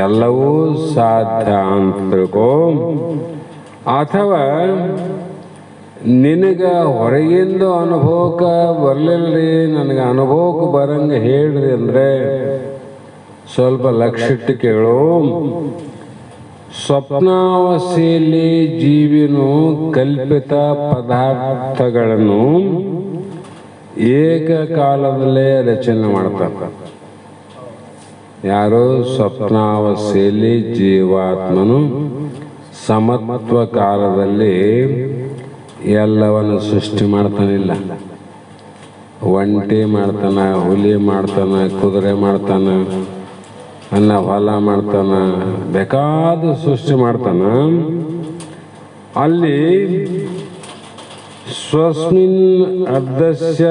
ಎಲ್ಲವೂ ಸಾಧ್ಯ ಅಂತ ತಿಳ್ಕೋ. ಅಥವಾ ನಿನಗ ಹೊರಗಿಂದ ಅನುಭವಕ್ಕೆ ಬರಲಿಲ್ಲರಿ, ನನಗೆ ಅನುಭವಕ್ಕೆ ಬರಂಗೆ ಹೇಳ್ರಿ ಅಂದ್ರೆ ಸ್ವಲ್ಪ ಲಕ್ಷಿಟ್ಟು ಕೇಳು. ಸ್ವಪ್ನಾವಸ್ಥೆಯಲ್ಲಿ ಜೀವಿನು ಕಲ್ಪಿತ ಪದಾರ್ಥಗಳನ್ನು ಏಕಕಾಲದಲ್ಲೇ ರಚನೆ ಮಾಡ್ತಾರೆ. ಯಾರೋ ಸ್ವಪ್ನಾವಸ್ಥೆಯಲ್ಲಿ ಜೀವಾತ್ಮನು ಸಮತ್ವ ಕಾಲದಲ್ಲಿ ಎಲ್ಲವನ್ನು ಸೃಷ್ಟಿ ಮಾಡ್ತಾನಿಲ್ಲ. ಒಂಟಿ ಮಾಡ್ತಾನ, ಹುಲಿ ಮಾಡ್ತಾನ, ಕುದುರೆ ಮಾಡ್ತಾನ, ಅನ್ನ ಹೊಲ ಮಾಡ್ತಾನ, ಬೇಕಾದ ಸೃಷ್ಟಿ ಮಾಡ್ತಾನ. ಅಲ್ಲಿ ಸ್ವಸ್ಮಿನ್ ಅರ್ಧಸ್ಯ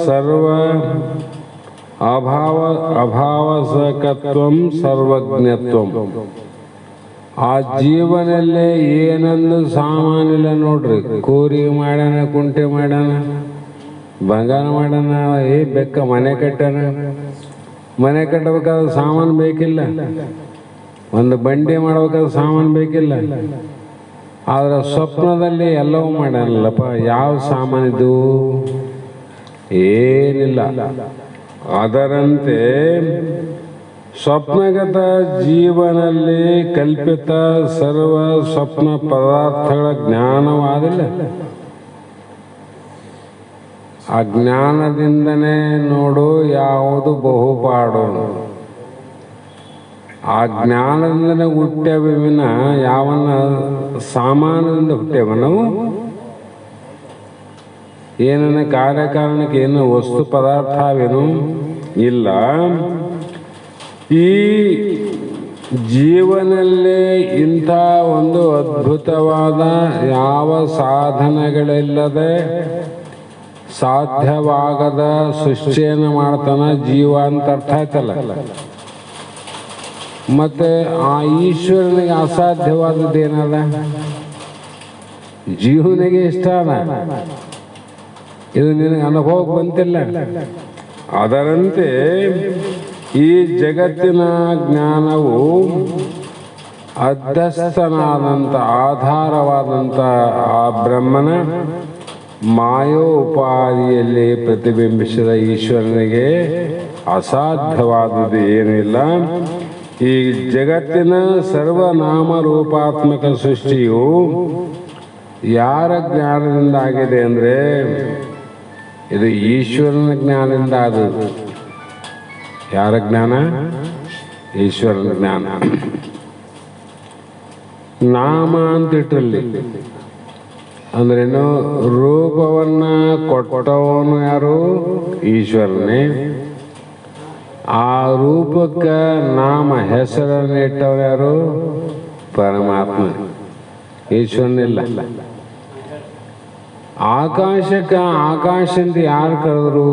ಸರ್ವ ಅಭಾವಸಕತ್ವಂ ಸರ್ವಜ್ಞತ್ವಂ. ಆ ಜೀವನಲ್ಲೇ ಏನೊಂದು ಸಾಮಾನಿಲ್ಲ ನೋಡ್ರಿ. ಕೂರಿ ಮಾಡ್ಯಾನ, ಕುಂಟೆ ಮಾಡ್ಯಾನ, ಬಂಗಾರ ಮಾಡ್ಯಾನ, ಬೆಕ್ಕ ಮನೆ ಕಟ್ಟಾನ. ಮನೆ ಕಟ್ಟಬೇಕಾದ್ರೆ ಸಾಮಾನು ಬೇಕಿಲ್ಲ, ಒಂದು ಬಂಡಿ ಮಾಡ್ಬೇಕಾದ್ರೆ ಸಾಮಾನು ಬೇಕಿಲ್ಲ. ಆದ್ರೆ ಸ್ವಪ್ನದಲ್ಲಿ ಎಲ್ಲವೂ ಮಾಡ್ಯಾನಲ್ಲಪ್ಪ. ಯಾವ ಸಾಮಾನಿದು? ಏನಿಲ್ಲ. ಅದರಂತೆ ಸ್ವಪ್ನಗತ ಜೀವನಲ್ಲಿ ಕಲ್ಪಿತ ಸರ್ವ ಸ್ವಪ್ನ ಪದಾರ್ಥಗಳ ಜ್ಞಾನವಾದಿಲ್ಲ. ಆ ಜ್ಞಾನದಿಂದನೇ ನೋಡು ಯಾವುದು ಬಹುಪಾಡು. ಆ ಜ್ಞಾನದಿಂದನೇ ಹುಟ್ಟ್ಯಾವ ವಿನ ಯಾವನ್ನ ಸಾಮಾನ್ಯದಿಂದ ಹುಟ್ಟ್ಯಾವ ನಾವು. ಏನನ್ನ ಕಾರ್ಯಕಾರಣಕ್ಕೆ ಏನು ವಸ್ತು ಪದಾರ್ಥವೇನು ಇಲ್ಲ. ಈ ಜೀವನಲ್ಲೇ ಇಂಥ ಒಂದು ಅದ್ಭುತವಾದ ಯಾವ ಸಾಧನೆಗಳಿಲ್ಲದೆ ಸಾಧ್ಯವಾಗದ ಸೃಷ್ಟಿಯನ್ನು ಮಾಡ್ತಾನ ಜೀವ ಅಂತ ಅರ್ಥ ಆಯ್ತಲ್ಲ. ಮತ್ತೆ ಆ ಈಶ್ವರನಿಗೆ ಅಸಾಧ್ಯವಾದದ್ದು ಏನದ? ಜೀವನಿಗೆ ಇಷ್ಟ ಅದ. ಇದು ನಿನಗೆ ಅನುಭವಕ್ಕೆ ಬಂತಿಲ್ಲ. ಅದರಂತೆ ಈ ಜಗತ್ತಿನ ಜ್ಞಾನವು ಅಧ್ಯಸ್ಥನಾದಂಥ ಆಧಾರವಾದಂಥ ಆ ಬ್ರಹ್ಮನ ಮಾಯೋಪಾದಿಯಲ್ಲಿ ಪ್ರತಿಬಿಂಬಿಸಿದ ಈಶ್ವರನಿಗೆ ಅಸಾಧ್ಯವಾದುದು ಏನಿಲ್ಲ. ಈ ಜಗತ್ತಿನ ಸರ್ವನಾಮರೂಪಾತ್ಮಕ ಸೃಷ್ಟಿಯು ಯಾರ ಜ್ಞಾನದಿಂದ ಆಗಿದೆ ಅಂದರೆ ಇದು ಈಶ್ವರನ ಜ್ಞಾನದಿಂದ ಆದದ್ದು. ಯಾರ ಜ್ಞಾನ? ಈಶ್ವರನ ಜ್ಞಾನ. ನಾಮ ಅಂತಿಟ್ಟಲ್ಲಿ ಅಂದ್ರೇನು? ರೂಪವನ್ನ ಕೊಟ್ಟವನು ಯಾರು? ಈಶ್ವರನೇ. ಆ ರೂಪಕ್ಕೆ ನಾಮ ಹೆಸರನ್ನು ಇಟ್ಟವರು ಯಾರು? ಪರಮಾತ್ಮ. ಈಶ್ವರನಿಲ್ಲ. ಆಕಾಶಕ್ಕೆ ಆಕಾಶ ಅಂತ ಯಾರು ಕರೆದ್ರು?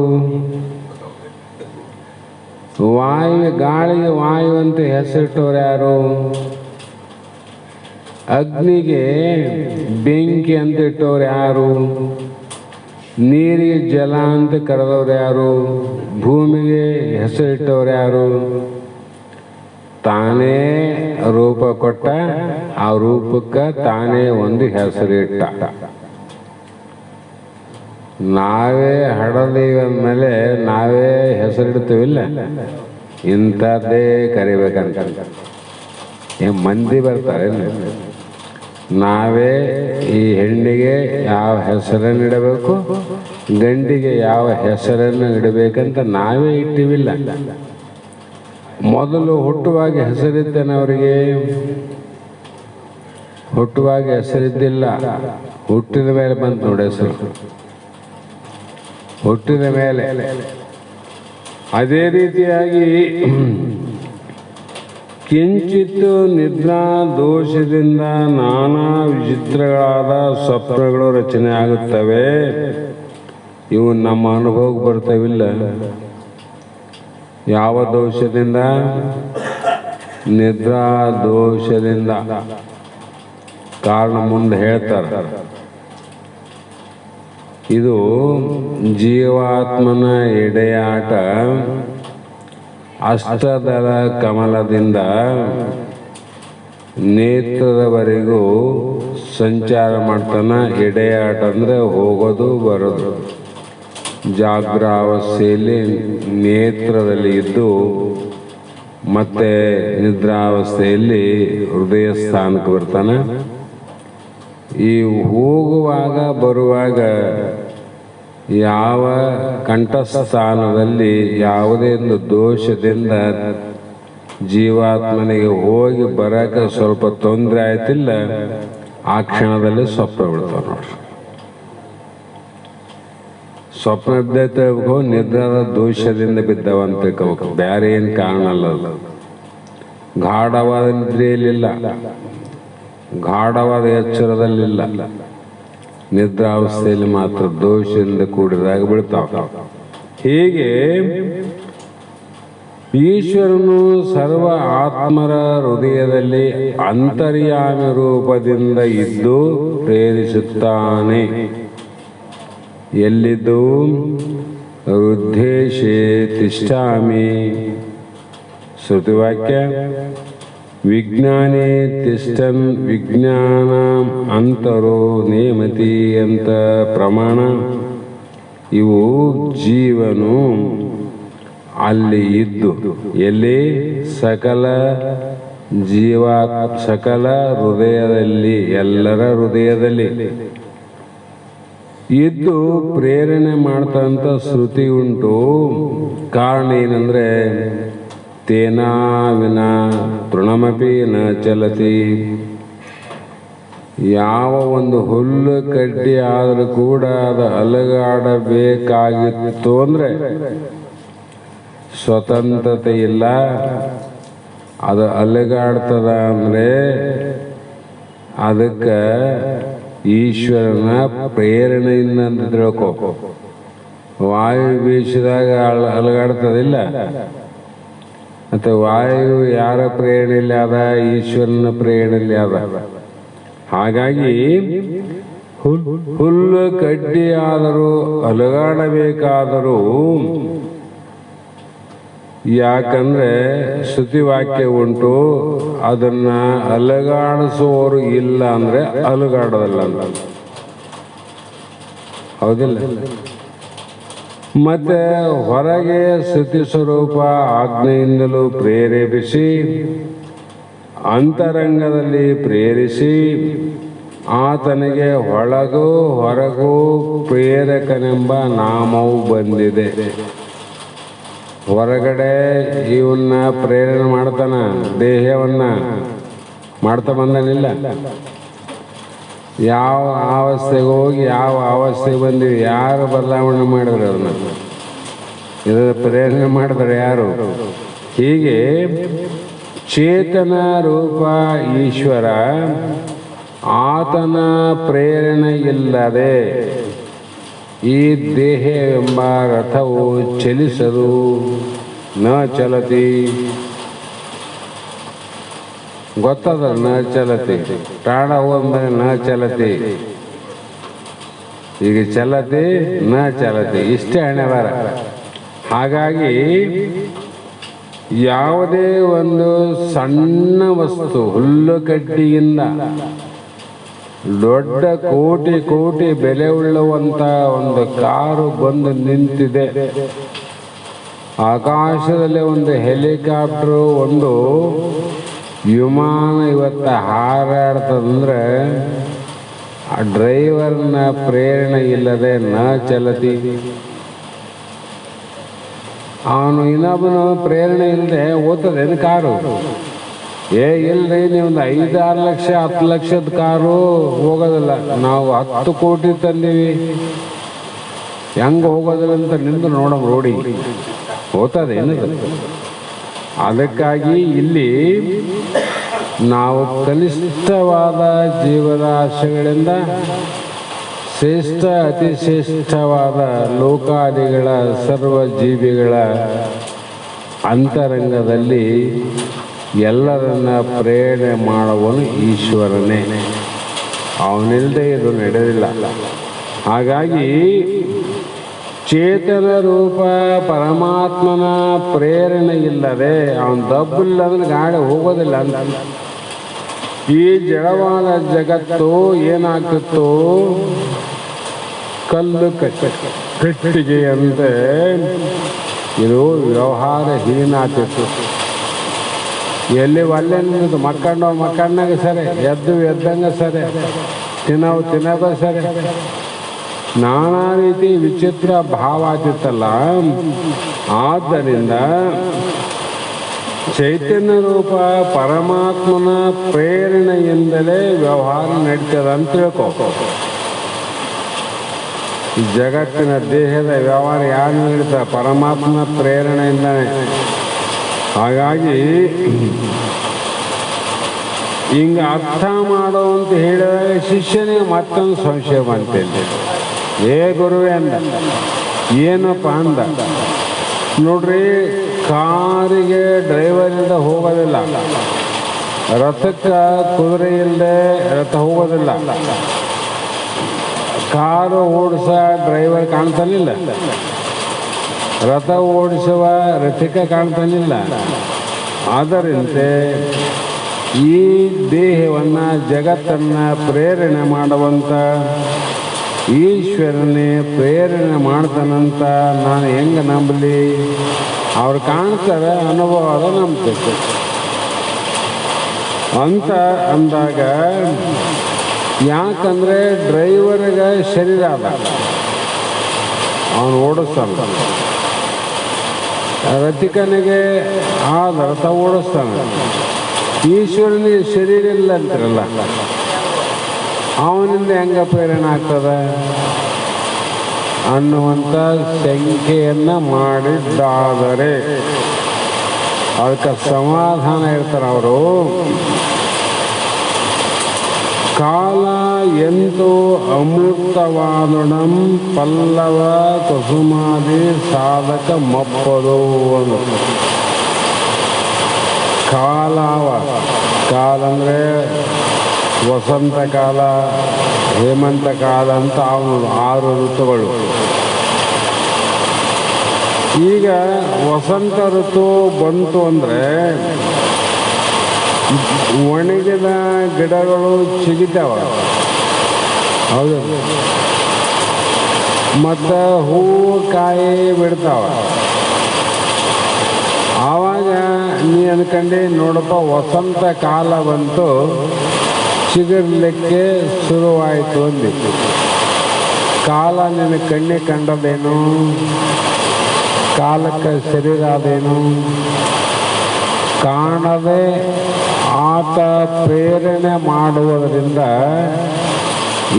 ವಾಯು, ಗಾಳಿಗೆ ವಾಯು ಅಂತ ಹೆಸರಿಟ್ಟವ್ರು ಯಾರು? ಅಗ್ನಿಗೆ ಬೆಂಕಿ ಅಂತ ಇಟ್ಟವ್ರು ಯಾರು? ನೀರಿಗೆ ಜಲ ಅಂತ ಕರೆದವ್ರು ಯಾರು? ಭೂಮಿಗೆ ಹೆಸರಿಟ್ಟವ್ರು ಯಾರು? ತಾನೇ ರೂಪ ಕೊಟ್ಟ, ಆ ರೂಪಕ್ಕೆ ತಾನೇ ಒಂದು ಹೆಸರಿಟ್ಟ. ನಾವೇ ಹಡದೀವಿ ಅಂದಮೇಲೆ ನಾವೇ ಹೆಸರಿಡ್ತೀವಿಲ್ಲ, ಇಂಥದ್ದೇ ಕರಿಬೇಕಂತ ಮಂದಿ ಬರ್ತಾರೆ. ನಾವೇ ಈ ಹೆಣ್ಣಿಗೆ ಯಾವ ಹೆಸರನ್ನು ಇಡಬೇಕು, ಗಂಡಿಗೆ ಯಾವ ಹೆಸರನ್ನು ಇಡಬೇಕಂತ ನಾವೇ ಇಟ್ಟಿವಿಲ್ಲ. ಮೊದಲು ಹುಟ್ಟುವಾಗ ಹೆಸರಿದ್ದೇನೆ ಅವರಿಗೆ? ಹುಟ್ಟುವಾಗ ಹೆಸರಿದ್ದಿಲ್ಲ, ಹುಟ್ಟಿದ ಮೇಲೆ ಬಂತು ನೋಡಿ ಹೆಸರು. ಹುಟ್ಟಿದ ಮೇಲೆ ಅದೇ ರೀತಿಯಾಗಿ ಕಿಂಚಿತ್ತು ನಿದ್ರಾ ದೋಷದಿಂದ ನಾನಾ ವಿಚಿತ್ರಗಳಾದ ಸ್ವಪ್ನಗಳು ರಚನೆ ಆಗುತ್ತವೆ. ಇವು ನಮ್ಮ ಅನುಭವಕ್ಕೆ ಬರ್ತಾವಿಲ್ಲ. ಯಾವ ದೋಷದಿಂದ? ನಿದ್ರಾ ದೋಷದಿಂದ. ಕಾರಣ ಮುಂದೆ ಹೇಳ್ತಾರೆ. ಇದು ಜೀವಾತ್ಮನ ಎಡೆಯಾಟ. ಅಷ್ಟದಳ ಕಮಲದಿಂದ ನೇತ್ರದವರೆಗೂ ಸಂಚಾರ ಮಾಡ್ತಾನೆ. ಎಡೆಯಾಟ ಅಂದರೆ ಹೋಗೋದು ಬರೋದು. ಜಾಗ್ರಾವಸ್ಥೆಯಲ್ಲಿ ನೇತ್ರದಲ್ಲಿ ಇದ್ದು ಮತ್ತೆ ನಿದ್ರಾವಸ್ಥೆಯಲ್ಲಿ ಹೃದಯ ಸ್ಥಾನಕ್ಕೆ ಬರ್ತಾನೆ. ಈ ಹೋಗುವಾಗ ಬರುವಾಗ ಯಾವ ಕಂಠಸ್ಥಾನದಲ್ಲಿ ಯಾವುದೇ ಒಂದು ದೋಷದಿಂದ ಜೀವಾತ್ಮನಿಗೆ ಹೋಗಿ ಬರಕ್ಕೆ ಸ್ವಲ್ಪ ತೊಂದರೆ ಆಯ್ತಿಲ್ಲ, ಆ ಕ್ಷಣದಲ್ಲಿ ಸ್ವಪ್ನ ಬಿಡ್ತಾವ ನೋಡ್ರಿ. ಸ್ವಪ್ನ ಬಿದ್ದೈತೆ ನಿದ್ರಾದ ದೋಷದಿಂದ ಬಿದ್ದವಂತ ತಿಳ್ಕೋಬೇಕು. ಬೇರೆ ಏನು ಕಾರಣ ಅಲ್ಲ. ಗಾಢವಾದ ನಿದ್ರೆಯಲ್ಲಿಲ್ಲ, ಗಾಢವಾದ ಎಚ್ಚರದಲ್ಲಿಲ್ಲ, ನಿದ್ರಾವಸ್ಥೆಯಲ್ಲಿ ಮಾತ್ರ ದೋಷದಿಂದ ಕೂಡಿದಾಗ ಬೀಳ್ತಾವ. ಹೀಗೆ ಈಶ್ವರನು ಸರ್ವ ಆತ್ಮರ ಹೃದಯದಲ್ಲಿ ಅಂತರ್ಯಾಮಿ ರೂಪದಿಂದ ಇದ್ದು ಪ್ರೇರಿಸುತ್ತಾನೆ. ಎಲ್ಲಿದ್ದು? ಹೃದ್ದೇಶೇ ತಿಷ್ಠಾಮಿ. ಶ್ರುತಿವಾಕ್ಯ ವಿಜ್ಞಾನೇ ತಿಷ್ಠನ್ ವಿಜ್ಞಾನ ಅಂತರೋ ನೇಮತಿ ಅಂತ ಪ್ರಮಾಣ. ಇವು ಜೀವನು ಅಲ್ಲಿ ಇದ್ದು, ಎಲ್ಲಿ? ಸಕಲ ಸಕಲ ಹೃದಯದಲ್ಲಿ, ಎಲ್ಲರ ಹೃದಯದಲ್ಲಿ ಇದ್ದು ಪ್ರೇರಣೆ ಮಾಡ್ತಂತ ಶ್ರುತಿ ಉಂಟು. ಕಾರಣ ಏನಂದ್ರೆ ತೇನಾ ವಿನಾ ತೃಣಮಪಿ ನ ಚಲತಿ. ಯಾವ ಒಂದು ಹುಲ್ಲು ಕಡ್ಡಿ ಆದರೂ ಕೂಡ ಅದು ಅಲುಗಾಡಬೇಕಾಗಿತ್ತು ಅಂದ್ರೆ ಸ್ವತಂತ್ರತೆ ಇಲ್ಲ. ಅದು ಅಲುಗಾಡ್ತದ ಅಂದ್ರೆ ಅದಕ್ಕೆ ಈಶ್ವರನ ಪ್ರೇರಣೆಯಿಂದ ಅಂತ ತಿಳ್ಕೊ. ವಾಯು ಬೀಸಿದಾಗ ಅಲುಗಾಡ್ತದಿಲ್ಲ, ಮತ್ತೆ ವಾಯು ಯಾರ ಪ್ರೇರಣೆಯಲ್ಲಿ ಅದ? ಈಶ್ವರನ ಪ್ರೇರಣೆಯಲ್ಲಿ ಅದ. ಹಾಗಾಗಿ ಹುಲ್ಲು ಕಡ್ಡಿ ಆದರೂ ಅಲುಗಾಡಬೇಕಾದರೂ ಯಾಕಂದ್ರೆ ಶ್ರುತಿವಾಕ್ಯ ಉಂಟು, ಅದನ್ನ ಅಲುಗಾಡಿಸುವವರು ಇಲ್ಲ ಅಂದ್ರೆ ಅಲುಗಾಡೋದಲ್ಲ ಅಂತ. ಹೌದಿಲ್ಲ? ಮತ್ತೆ ಹೊರಗೆ ಶ್ರುತಿ ಸ್ವರೂಪ ಆಜ್ಞೆಯಿಂದಲೂ ಪ್ರೇರೇಪಿಸಿ, ಅಂತರಂಗದಲ್ಲಿ ಪ್ರೇರಿಸಿ, ಆತನಿಗೆ ಒಳಗೂ ಹೊರಗೂ ಪ್ರೇರಕನೆಂಬ ನಾಮವು ಬಂದಿದೆ. ಹೊರಗಡೆ ಇವನ್ನ ಪ್ರೇರಣೆ ಮಾಡ್ತಾನ, ದೇಹವನ್ನ ಮಾಡ್ತಾ ಬಂದನಿಲ್ಲ. ಯಾವ ಅವಸ್ಥೆಗೆ ಹೋಗಿ ಯಾವ ಅವಸ್ಥೆಗೆ ಬಂದಿವಿ, ಯಾರು ಬದಲಾವಣೆ ಮಾಡಿದ್ರು ಅದನ್ನ? ಇದು ಪ್ರೇರಣೆ ಮಾಡಿದ್ರೆ ಯಾರು? ಹೀಗೆ ಚೇತನ ರೂಪ ಈಶ್ವರ ಆತನ ಪ್ರೇರಣೆ ಇಲ್ಲದೆ ಈ ದೇಹವೆಂಬ ರಥವು ಚಲಿಸದು. ನ ಚಲತಿ, ಗೊತ್ತದ? ನ ಚಲತಿ. ಪ್ರಾಣ ಹೋದ್ಮೇಲೆ ನ ಚಲತಿ, ಈಗ ಚಲತಿ ನ ಚಲತಿ, ಇಷ್ಟೇ ಹಣೆ ಬರ. ಹಾಗಾಗಿ ಯಾವುದೇ ಒಂದು ಸಣ್ಣ ವಸ್ತು, ಹುಲ್ಲು ಕಡ್ಡಿಯಿಂದ ದೊಡ್ಡ ಕೋಟಿ ಕೋಟಿ ಬೆಲೆ ಉಳ್ಳುವಂತ ಒಂದು ಕಾರು ಬಂದು ನಿಂತಿದೆ. ಆಕಾಶದಲ್ಲಿ ಒಂದು ಹೆಲಿಕಾಪ್ಟರ್, ಒಂದು ವಿಮಾನ ಇವತ್ತು ಹಾರಾಡ್ತದಂದ್ರೆ ಆ ಡ್ರೈವರ್ನ ಪ್ರೇರಣೆ ಇಲ್ಲದೆ ನ ಚಲತಿ. ಅವನು ಇನ್ನೊಬ್ಬನು ಪ್ರೇರಣೆ ಇಲ್ಲದೆ ಓದ್ತದೇನು ಕಾರು? ಇಲ್ರಿ, ನೀವು ಒಂದು 5-6 ಲಕ್ಷ 10 ಲಕ್ಷದ ಕಾರು ಹೋಗೋದಿಲ್ಲ. ನಾವು 10 ಕೋಟಿ ತಂದೀವಿ, ಹೆಂಗೆ ಹೋಗೋದಿಲ್ಲ ಅಂತ ನಿಂತು ನೋಡೋಣ ರೋಡಿ, ಹೋಗ್ತದೆ ಏನದು? ಅದಕ್ಕಾಗಿ ಇಲ್ಲಿ ನಾವು ಕನಿಷ್ಠವಾದ ಜೀವರಾಶಿಗಳಿಂದ ಶ್ರೇಷ್ಠ ಅತಿ ಶ್ರೇಷ್ಠವಾದ ಲೋಕಾದಿಗಳ ಸರ್ವ ಜೀವಿಗಳ ಅಂತರಂಗದಲ್ಲಿ ಎಲ್ಲರನ್ನ ಪ್ರೇರಣೆ ಮಾಡುವನು ಈಶ್ವರನೇ. ಅವನಿಲ್ಲದೆ ಇದು ನಡೆದಿಲ್ಲ. ಹಾಗಾಗಿ ಚೇತನ ರೂಪ ಪರಮಾತ್ಮನ ಪ್ರೇರಣೆ ಇಲ್ಲದೆ ಅವನ ದಬ್ಬಿಲ್ಲ ಅಂದ್ರೆ ಗಾಡಿ ಹೋಗೋದಿಲ್ಲ ಅಂತ. ಈ ಜಡವಾದ ಜಗತ್ತು ಏನಾಗ್ತಿತ್ತು? ಕಲ್ಲು ಕಟ್ಟಿಗೆಯಂತೆ ಇದು ವ್ಯವಹಾರ ಹೀನಾಗ್ತಿತ್ತು. ಎಲ್ಲಿ ಒಲ್ಲೆ ನಿಂತು ಮಕ್ಕಂಡಾಗ ಸರಿ, ಎದ್ದಂಗೆ ಸರಿ, ತಿನ್ನೋಕೆ ಸರಿ, ನಾನಾ ರೀತಿ ವಿಚಿತ್ರ ಭಾವ ಆಗ್ತಿತ್ತಲ್ಲ. ಆದ್ದರಿಂದ ಚೈತನ್ಯ ರೂಪ ಪರಮಾತ್ಮನ ಪ್ರೇರಣೆಯಿಂದಲೇ ವ್ಯವಹಾರ ನಡೀತದೆ ಅಂತ ತಿಳ್ಕೊ. ಜಗತ್ತಿನ ದೇಹದ ವ್ಯವಹಾರ ಯಾರು ನಡೀತಾರೆ? ಪರಮಾತ್ಮನ ಪ್ರೇರಣೆಯಿಂದನೇ. ಹಾಗಾಗಿ ಹಿಂಗೆ ಅರ್ಥ ಮಾಡೋ ಅಂತ ಹೇಳಿದಾಗ ಶಿಷ್ಯನಿಗೆ ಮತ್ತೊಂದು ಸಂಶಯ ಬಂತಿದ್ದೆ. ಗುರುವೇ ಅಂದ. ಏನಪ್ಪ ಅಂದ? ನೋಡ್ರಿ, ಕಾರಿಗೆ ಡ್ರೈವರ್ ಇಲ್ಲದೆ ಹೋಗೋದಿಲ್ಲ, ರಥಕ್ಕೆ ಕುದುರೆ ಇಲ್ಲದೆ ರಥ ಹೋಗೋದಿಲ್ಲ. ಕಾರು ಓಡಿಸ ಡ್ರೈವರ್ ಕಾಣ್ತಾನಿಲ್ಲ, ರಥ ಓಡಿಸುವ ರಥಿಕ ಕಾಣ್ತಾನಿಲ್ಲ. ಆದ್ದರಿಂದ ಈ ದೇಹವನ್ನು ಜಗತ್ತನ್ನು ಪ್ರೇರಣೆ ಮಾಡುವಂಥ ಈಶ್ವರನೇ ಪ್ರೇರಣೆ ಮಾಡ್ತಾನಂತ ನಾನು ಹೆಂಗೆ ನಂಬಲಿ? ಅವ್ರು ಕಾಣ್ತಾರೆ, ಅನುಭವ ನಂಬಬೇಕು ಅಂತ ಅಂದಾಗ, ಯಾಕಂದರೆ ಡ್ರೈವರ್ಗೆ ಶರೀರ ಅದ, ಅವನು ಓಡಿಸ್ತಾನ. ರಥಿಕನಿಗೆ ಆದ ರಥ ಓಡಿಸ್ತಾನೆ. ಈಶ್ವರನಿಗೆ ಶರೀರ ಇಲ್ಲ ಅಂತಿರಲ್ಲ, ಅವನಿಂದ ಹೆಂಗ ಪ್ರೇರಣೆ ಆಗ್ತದೆ ಅನ್ನುವಂಥ ಶಂಕೆಯನ್ನು ಮಾಡಿದ್ದಾದರೆ ಅದಕ್ಕೆ ಸಮಾಧಾನ ಇರ್ತಾರೆ ಅವರು. ಕಾಲ ಎಂತೋ ಅಮೃತವಾದಣಂ ಪಲ್ಲವ ಕುಸುಮಾದಿ ಸಾಧಕ ಮಪ್ಪದು ಒಂದು ಕಾಲವ. ಕಾಲ ಅಂದರೆ ವಸಂತ ಕಾಲ, ಹೇಮಂತ ಕಾಲ ಅಂತ ಅವನು 6 ಋತುಗಳು. ಈಗ ವಸಂತ ಋತು ಬಂತು ಅಂದರೆ ಒಣಗಿದ ಗಿಡಗಳು ಚಿಗಿತಾವ, ಹೌದು, ಮತ್ತು ಹೂವು ಕಾಯಿ ಬಿಡ್ತಾವ. ಆವಾಗ ನೀ ಅನ್ಕಂಡು ನೋಡಪ್ಪ ವಸಂತ ಕಾಲ ಬಂತು, ಚಿಗುರ್ಲಿಕ್ಕೆ ಶುರುವಾಯಿತು ಅಂದಿತ್ತು. ಕಾಲ ನಿನ್ನ ಕಣ್ಣಿ ಕಂಡದೇನು, ಕಾಲಕ್ಕೆ ಶರೀರ ಆದೇನು ಕಾಣದೆ ಆತ ಪ್ರೇರಣೆ ಮಾಡುವುದರಿಂದ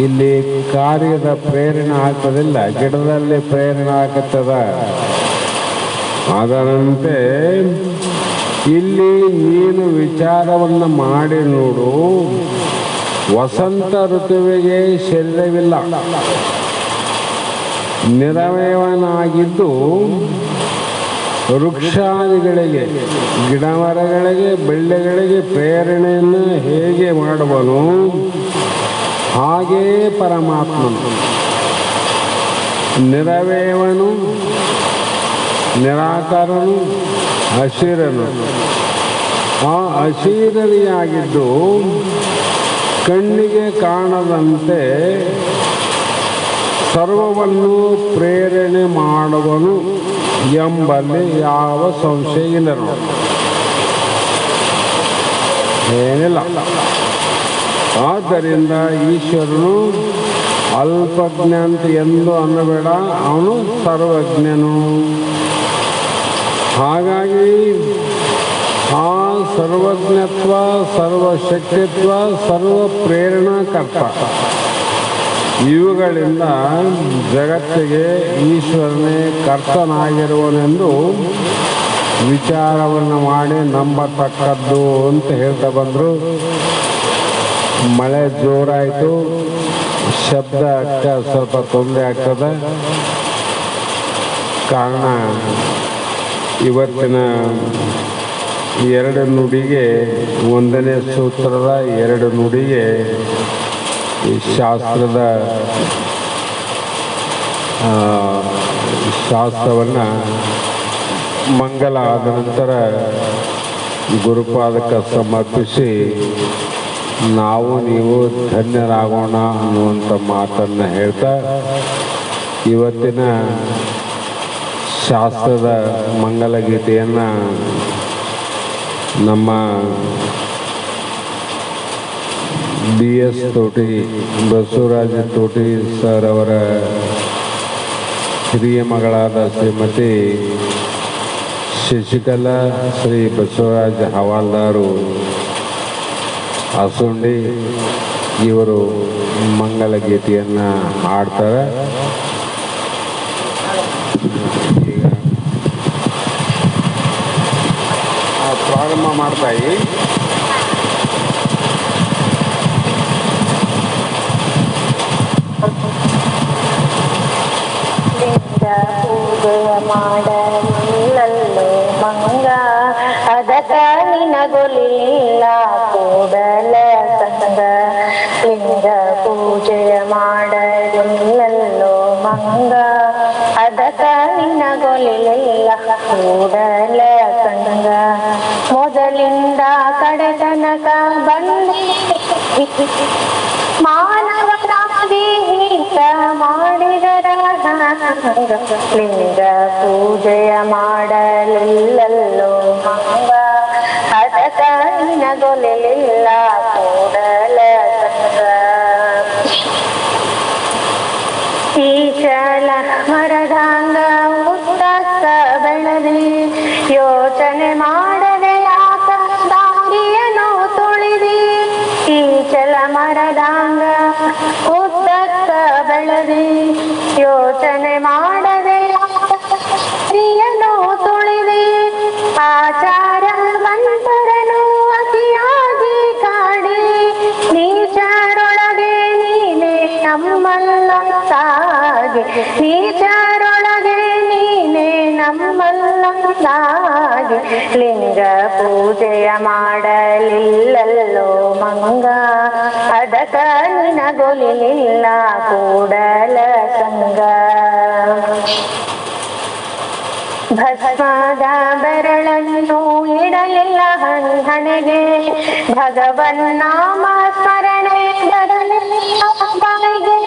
ಇಲ್ಲಿ ಕಾರ್ಯದ ಪ್ರೇರಣೆ ಆಗ್ತದಿಲ್ಲ, ಗಿಡದಲ್ಲಿ ಪ್ರೇರಣೆ ಆಗ್ತದ. ಅದರಂತೆ ಇಲ್ಲಿ ನೀನು ವಿಚಾರವನ್ನು ಮಾಡಿ ನೋಡು. ವಸಂತ ಋತುವಿಗೆ ಶರೀರವಿಲ್ಲ, ನಿರವಯವನಾಗಿದ್ದು ವೃಕ್ಷಾದಿಗಳಿಗೆ, ಗಿಡಮರಗಳಿಗೆ, ಬೆಳ್ಳೆಗಳಿಗೆ ಪ್ರೇರಣೆಯನ್ನು ಹೇಗೆ ಮಾಡುವನು ಹಾಗೆಯೇ ಪರಮಾತ್ಮನು ನಿರವಯವನು, ನಿರಾಕಾರನು, ಅಶರೀರನು. ಆ ಅಶರೀರಿಯಾಗಿದ್ದು ಕಣ್ಣಿಗೆ ಕಾಣದಂತೆ ಸರ್ವವನ್ನು ಪ್ರೇರಣೆ ಮಾಡುವನು ಎಂಬಲ್ಲಿ ಯಾವ ಸಂಶಯ ಇಲ್ಲ. ಏನಿಲ್ಲ. ಆದ್ದರಿಂದ ಈಶ್ವರನು ಅಲ್ಪಜ್ಞ ಅಂತ ಎಂದು ಅನ್ನಬೇಡ, ಅವನು ಸರ್ವಜ್ಞನು. ಹಾಗಾಗಿ ಆ ಸರ್ವಜ್ಞತ್ವ, ಸರ್ವಶಕ್ತಿತ್ವ, ಸರ್ವ ಪ್ರೇರಣಾಕರ್ತ ಇವುಗಳಿಂದ ಜಗತ್ತಿಗೆ ಈಶ್ವರನೇ ಕರ್ತನಾಗಿರುವನೆಂದು ವಿಚಾರವನ್ನು ಮಾಡಿ ನಂಬತಕ್ಕದ್ದು ಅಂತ ಹೇಳ್ತಾ ಬಂದರು. ಮಳೆ ಜೋರಾಯಿತು, ಶಬ್ದ ಸ್ವಲ್ಪ ತೊಂದರೆ ಆಗ್ತದೆ. ಕಾರಣ ಇವತ್ತಿನ ಎರಡು ನುಡಿಗೆ, ಒಂದನೇ ಸೂತ್ರದ ಎರಡು ನುಡಿಗೆ ಈ ಶಾಸ್ತ್ರವನ್ನು ಮಂಗಲ ಆದ ನಂತರ ಗುರುಪಾದಕ್ಕೆ ಸಮರ್ಪಿಸಿ ನಾವು ನೀವು ಧನ್ಯರಾಗೋಣ ಅನ್ನುವಂಥ ಮಾತನ್ನು ಹೇಳ್ತಾ ಇವತ್ತಿನ ಶಾಸ್ತ್ರದ ಮಂಗಲ ಗೀತೆಯನ್ನು ನಮ್ಮ BS ತೋಟಿ, ಬಸವರಾಜ ತೋಟಿ ಸರ್ ಅವರ ಹಿರಿಯ ಮಗಳಾದ ಶ್ರೀಮತಿ ಶಶಿಕಲಾ ಶ್ರೀ ಬಸವರಾಜ ಹವಾಲ್ದಾರು ಅಸುಂಡಿ ಇವರು ಮಂಗಲ ಗೀತೆಯನ್ನು ಹಾಡ್ತಾರೆ. ಈಗ ಪ್ರಾರಂಭ ಮಾಡ್ತಾಯಿ. ಪೂಜೆಯ ಮಾಡಲಿಲ್ಲಲ್ಲೋ ಮಂಗ, ಅದಕ ನಿನಗೊಲಿಲ್ಲ ಕೂಡಲ ಸಂಗ. ಲಿಂಗ ಪೂಜೆಯ ಮಾಡಲಿಲ್ಲಲ್ಲೋ ಮಂಗ, ಅದಕ ನಿನಗೊಲಿಲ್ಲ ಕೂಡಲ ಸಂಗ. ಮೊದಲಿಂದ ಕಡೆತನಕ ಬಂದಿ ಮಾನವನಾಗಿ ಹೀಗ ಮಾಡಿದರ ಲಿಂಗ ಪೂಜೆಯ ಮಾಡಲಿಲ್ಲಲ್ಲೋ ಮಂಗ, ಅದಕ ನಿನಗೊಲಿಲ್ಲ ಕೂಡಲ ಸಂಗ. ಈಚಲ ಮರದಾಂಗ ಉದ್ದಕ್ಕ ಬೆಳೆದಿ ಯೋಚನೆ ಮಾಡದೆ ಯಾಕ ದಾರಿಯನ್ನು ತುಳಿದಿ. ಈಚಲ ಮರದಾಂಗ ಉದ್ದಕ್ಕ ಬೆಳೆದಿ ಯೋಚನೆ ಮಾಡದೆ ಯಾಕ ದಾರಿಯನ್ನು ತುಳಿದಿ. ಆಚಾರವಂತರನು ಅತಿಯಾಗಿ ಕಾಡಿ ನೀಚರೊಳಗೆ ನೀನೇ ನಮ್ಮಲ್ಲಂತಾಗಿ. ನೀಚರೊಳಗೆ ನೀನೇ ನಮ್ಮಲ್ಲಂತಾಗಿ. ಲಿಂಗ ಪೂಜೆಯ ಮಾಡಲಿಲ್ಲಲ್ಲೋ ಮಂಗ, ಅದಕ ನಿನಗೊಲಿಲ್ಲ ಕೂಡಲ ಸಂಗ. ಭಸ್ಮದ ಬೆರಳನ್ನು ಇಡಲಿಲ್ಲ ಹಣೆಗೆ, ಭಗವನ್ನಾಮ ಸ್ಮರಣೆ ಬರಲಿಲ್ಲ ಬಾಯಿಗೆ.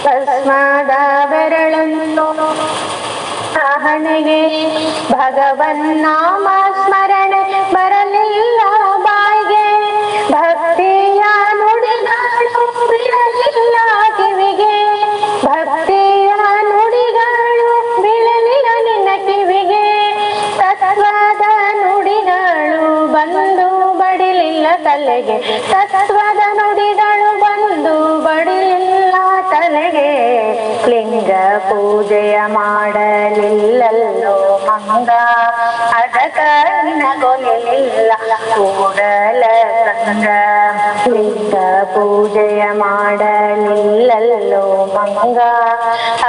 ಭಸ್ಮದ ಬೆರಳನ್ನು ಹಣೆಗೆ, ಭಗವನ್ನಾಮ ಸ್ಮರಣೆ ಬರಲಿಲ್ಲ ಬಾಯಿಗೆ. ಭಕ್ತಿಯ ನುಡಿಗಳು ಬೀಳಲಿಲ್ಲ ಕಿವಿಗೆ, ಭಕ್ತಿಯ ನುಡಿಗಳು ಬೀಳಲಿಲ್ಲ ನಿನ್ನ ಕಿವಿಗೆ. ತತ್ವದ ನುಡಿಗಳು ಬಂದು ಬಡಿಲಿಲ್ಲ ತಲೆಗೆ, ತತ್ವದ ನುಡಿಗಳು ಬಂದು ಬಡಿಲಿಲ್ಲ ತಲೆಗೆ. ಲಿಂಗ ಪೂಜೆಯ ಮಾಡಲಿಲ್ಲಲ್ಲೋ ಮಂಗ, ಅದಕ ನಿನಗೊಲಿಲ್ಲ ಕೂಡಲ ಸಂಗ. ಲಿಂಗ ಪೂಜೆಯ ಮಾಡಲಿಲ್ಲಲ್ಲೋ ಮಂಗ,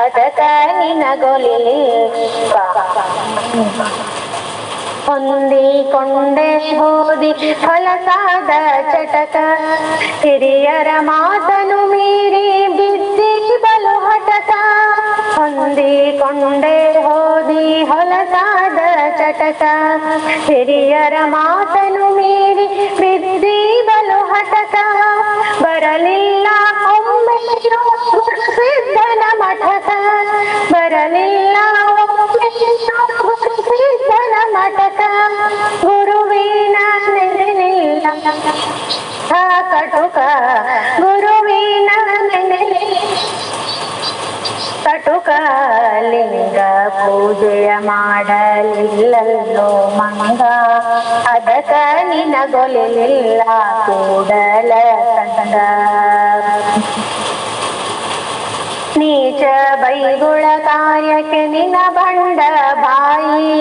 ಅದಕ ನಿನಗೊಲಿಲ್ಲ. ಹೊಂದಿಕೊಂಡೆ ಹೋದಿ ಹೊಲಸಾದ ಚಟಕ, ಹಿರಿಯರ ಮಾತನು ಮೀರಿ ಬಿದ್ದಿ ಬಲು ಹಠಕ. ಹೊಂದಿಕೊಂಡೆ ಹೋದಿ ಹೊಲಸಾದ ಚಟಕ, ಹಿರಿಯರ ಮಾತನು ಮೀರಿ ಬಿದ್ದಿ ಬಲು ಹಠಕ. ಬರಲಿಲ್ಲ ಒಮ್ಮೆಯೂ ಸಿದ್ಧನ ಮಠಕ, ಬರಲಿಲ್ಲ ಒಮ್ಮೆಯೂ ಸಿದ್ಧನ ಮಠಕ. ಗುರುವಿನ ನೆನೆಲಿಲ್ಲ ಕಟುಕ, ಗುರುವಿನ ನೆನೆಲಿಲ್ಲ ಕಟುಕ. ಲಿಂಗ ಪೂಜೆಯ ಮಾಡಲಿಲ್ಲಲ್ಲೋ ಮಂಗ, ಅದಕ ನಿನಗೊಲಿಲ್ಲ ಕೂಡಲ ಸಂಗ. ನೀಚ ಬೈಗುಳ ಕಾರ್ಯಕ್ಕೆ ನಿನ ಬಂಡ ಬಾಯಿ,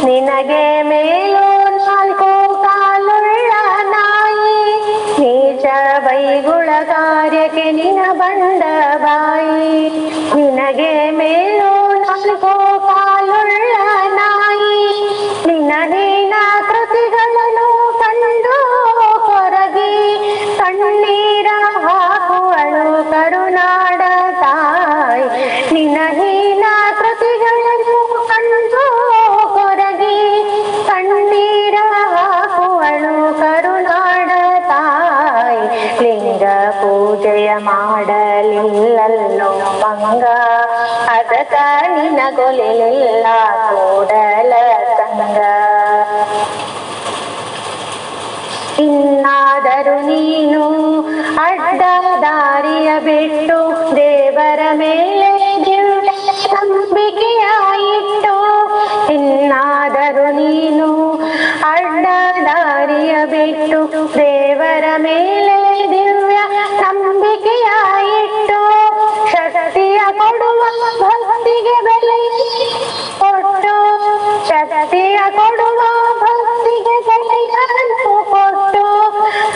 ನಿನಗೆ ಮೇಲೂ ನಾಲ್ಕು ಕಾಲುಳ್ಳ ನಾಯಿ. ನೀಚ ಬೈಗುಳ ಕಾರ್ಯಕ್ಕೆ ನಿನ ಬಂಡ ಬಾಯಿ, ನಿನಗೆ ಮೇಲೂ ನಾಲ್ಕು ಕಾಲುಳ್ಳ ನಾಯಿ. ನಿನ್ನ ಹೀನ ಕೃತಿಗಳನ್ನು ಕಂಡು ಕೊರಗಿ ಕಣ್ಣೀರ ಹಾಕುವಳು ಕರುನಾಡ ತಾಯಿ. ನಿನ್ನ ಹೀನ ಕೃತಿಗಳನ್ನು ಕಂಡು ಕೊರಗಿ ಕಣ್ಣೀರ ಹಾಕುವಳು ಕರುನಾಡ ತಾಯಿ. ಲಿಂಗ ಪೂಜೆಯ ಮಾಡಲಿಲ್ಲಲ್ಲೋ ಮಂಗ, ಅದಕ ನಿನಗೊಲಿಲ್ಲ ಕೂಡಲ ಸಂಗ. ಇನ್ನಾದರೂ ನೀನು ಅಡ್ಡ ದಾರಿಯ ಬಿಟ್ಟು ದೇವರ ಮೇಲೆ ದಿವ್ಯ ನಂಬಿಕೆಯ ಇಟ್ಟು, ಇನ್ನಾದರೂ ನೀನು ಅಡ್ಡ ದಾರಿಯ ಬಿಟ್ಟು ದೇವರ ಮೇಲೆ ದಿವ್ಯ ನಂಬಿಕೆಯ ಇಟ್ಟು, ಶಕ್ತಿಯ ಕೊಡುವ ಭಕ್ತಿಗೆ ಬೆಲೆ ಕೊಟ್ಟು, ಶಕ್ತಿಯ ಕೊಡುವ ಭಕ್ತಿಗೆ ಬೆಲೆಯನ್ನು ಕೊಟ್ಟು,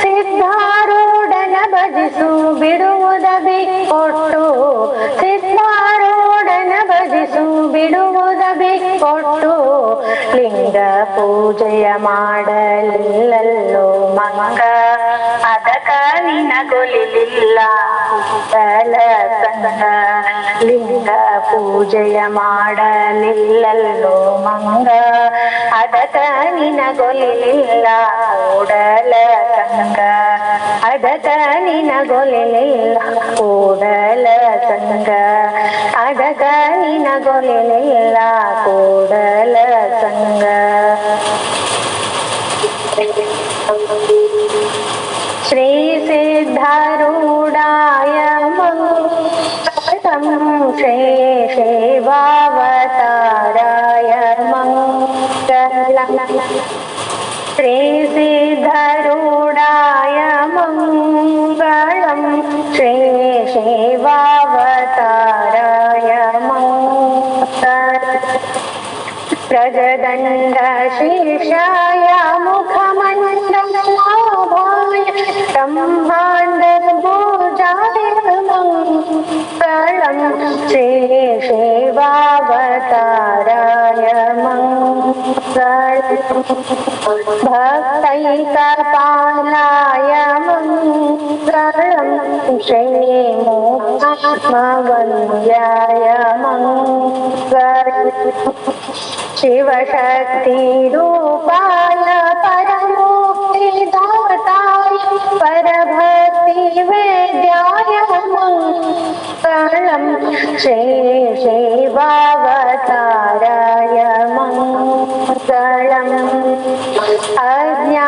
ಸಿದ್ಧಾರೂಢನ ಭಜಿಸು ಬಿಡುವುದ ಬಿಟ್ಟೊಟ್ಟು, ಸಿದ್ಧಾರೂಢನ ಭಜಿಸು ಬಿಡುವುದ ಬಿಟ್ಟೊಟ್ಟು. ಲಿಂಗ ಪೂಜೆಯ ಮಾಡಲಿಲ್ಲಲ್ಲೋ ಮಂಗ, ಅದಕ ನಿನಗೊಲಿಲ್ಲ ಕೂಡಲ ಸಂಗ. ಲಿಂಗ ಪೂಜೆಯ ಮಾಡಲಿಲ್ಲಲ್ಲೋ ಮಂಗ, ಅದಕ ನಿನಗೊಲಿಲ್ಲ ಕೂಡಲ ಸಂಗ. ಅದಕ ನಿನಗೊಲಿಲ್ಲ ಕೂಡಲ ಸಂಗ, ಅದಕ ನಿನಗೊಲಿಲ್ಲ ಕೂಡಲ ಸಂಗ. ಶ್ರೀ ಸಿದ್ಧಾರೂಢಾಯ ಮಂಗಳಂ, ಶ್ರೀ ಶಿವಾವತಾರಾಯ ಮಂಗಳಂ. ಶ್ರೀ ಸಿದ್ಧಾರೂಢಾಯ ಮಂಗಳಂ, ಶ್ರೀ ಶಿವಾವತಾರಾಯ ಮಂಗಳಂ. ಪ್ರಜದಂಡ ಶೀರ್ಷಾಯ ಮುಖಮಂಡಲಾಭಾಯ ಬ್ರಹ್ಮಾಂಡ ಭುಜಾಯ ಮಂಗಳಂ. ಶ್ರೀ ಶಿವಾವತಾರಾಯ ಮಂಗಳಂ. ಭಕ್ತೈಕ ಪಾಲಾಯ ಮಂಗಳಂ, श्रीमोक्षमवन्द्याय शिवशक्तिरूपाय परमुक्तिदाताय परभक्तिवेद्याय मङ्गलम् शिवावताराय मङ्गलम् अज्ञाननाशाय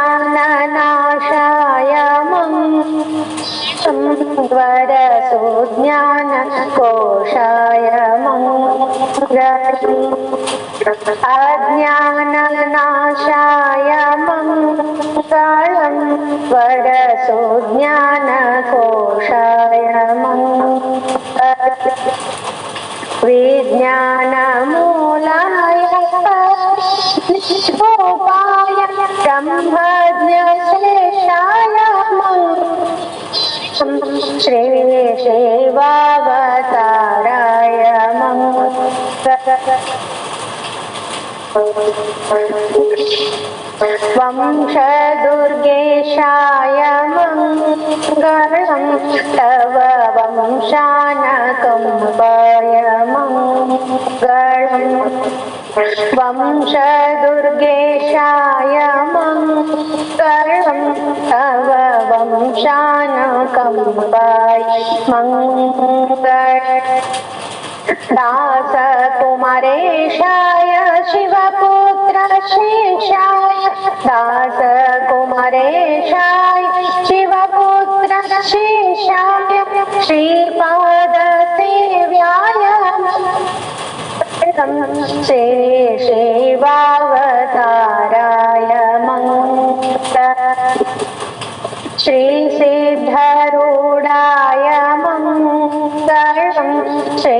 वरसुज्ञानकोशाय मङ्गलम् अज्ञाननाशाय मङ्गलम् वरसुज्ञानकोशाय मङ्गलम् विज्ञानमूलाय गोपाय ब्रह्मज्ञशेषाय श्री शिवावताराय वंशदुर्गेशाय मङ्गलम् तव वंशानकम्पाय मङ्गलम् वंशदुर्गेशाय मङ्गलम् तव वंशानकम्पाय मङ्गलम् दासकुमारेशाय शिवपुत्र शेषाय दासकुमारेशाय शिवपुत्र शेषाय श्रीपादसेव्याय श्री शिवावताराय मङ्गलम् श्रीसिद्धरूढाय मङ्गलम् श्री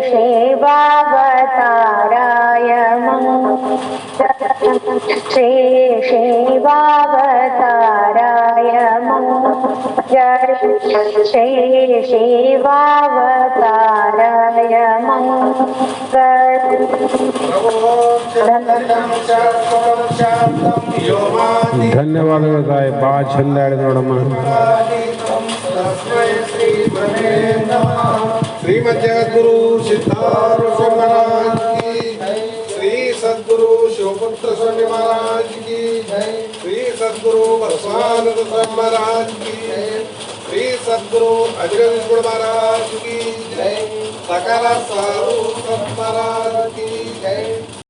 शिवावताराय मङ्गलम् श्री शिवावताराय मङ्गलम् श्री शिवावताराय ಧನ್ಯವಾದಗಳು ತಾಯಿ, ಭಾಳ ಚಂದ ಹೇಳಿದ ನೋಡಮ್ಮ. श्रीमद जगद्गुरु सिद्धार्थ स्वामी महाराज की, श्री सद्गुरु शिवपुत्र स्वामी महाराज की, श्री सद्गुरु बसवानंद स्वामी महाराज की, श्री सद्गुरु अजगदीश्वर महाराज की, सकल साधु संत महाराज की.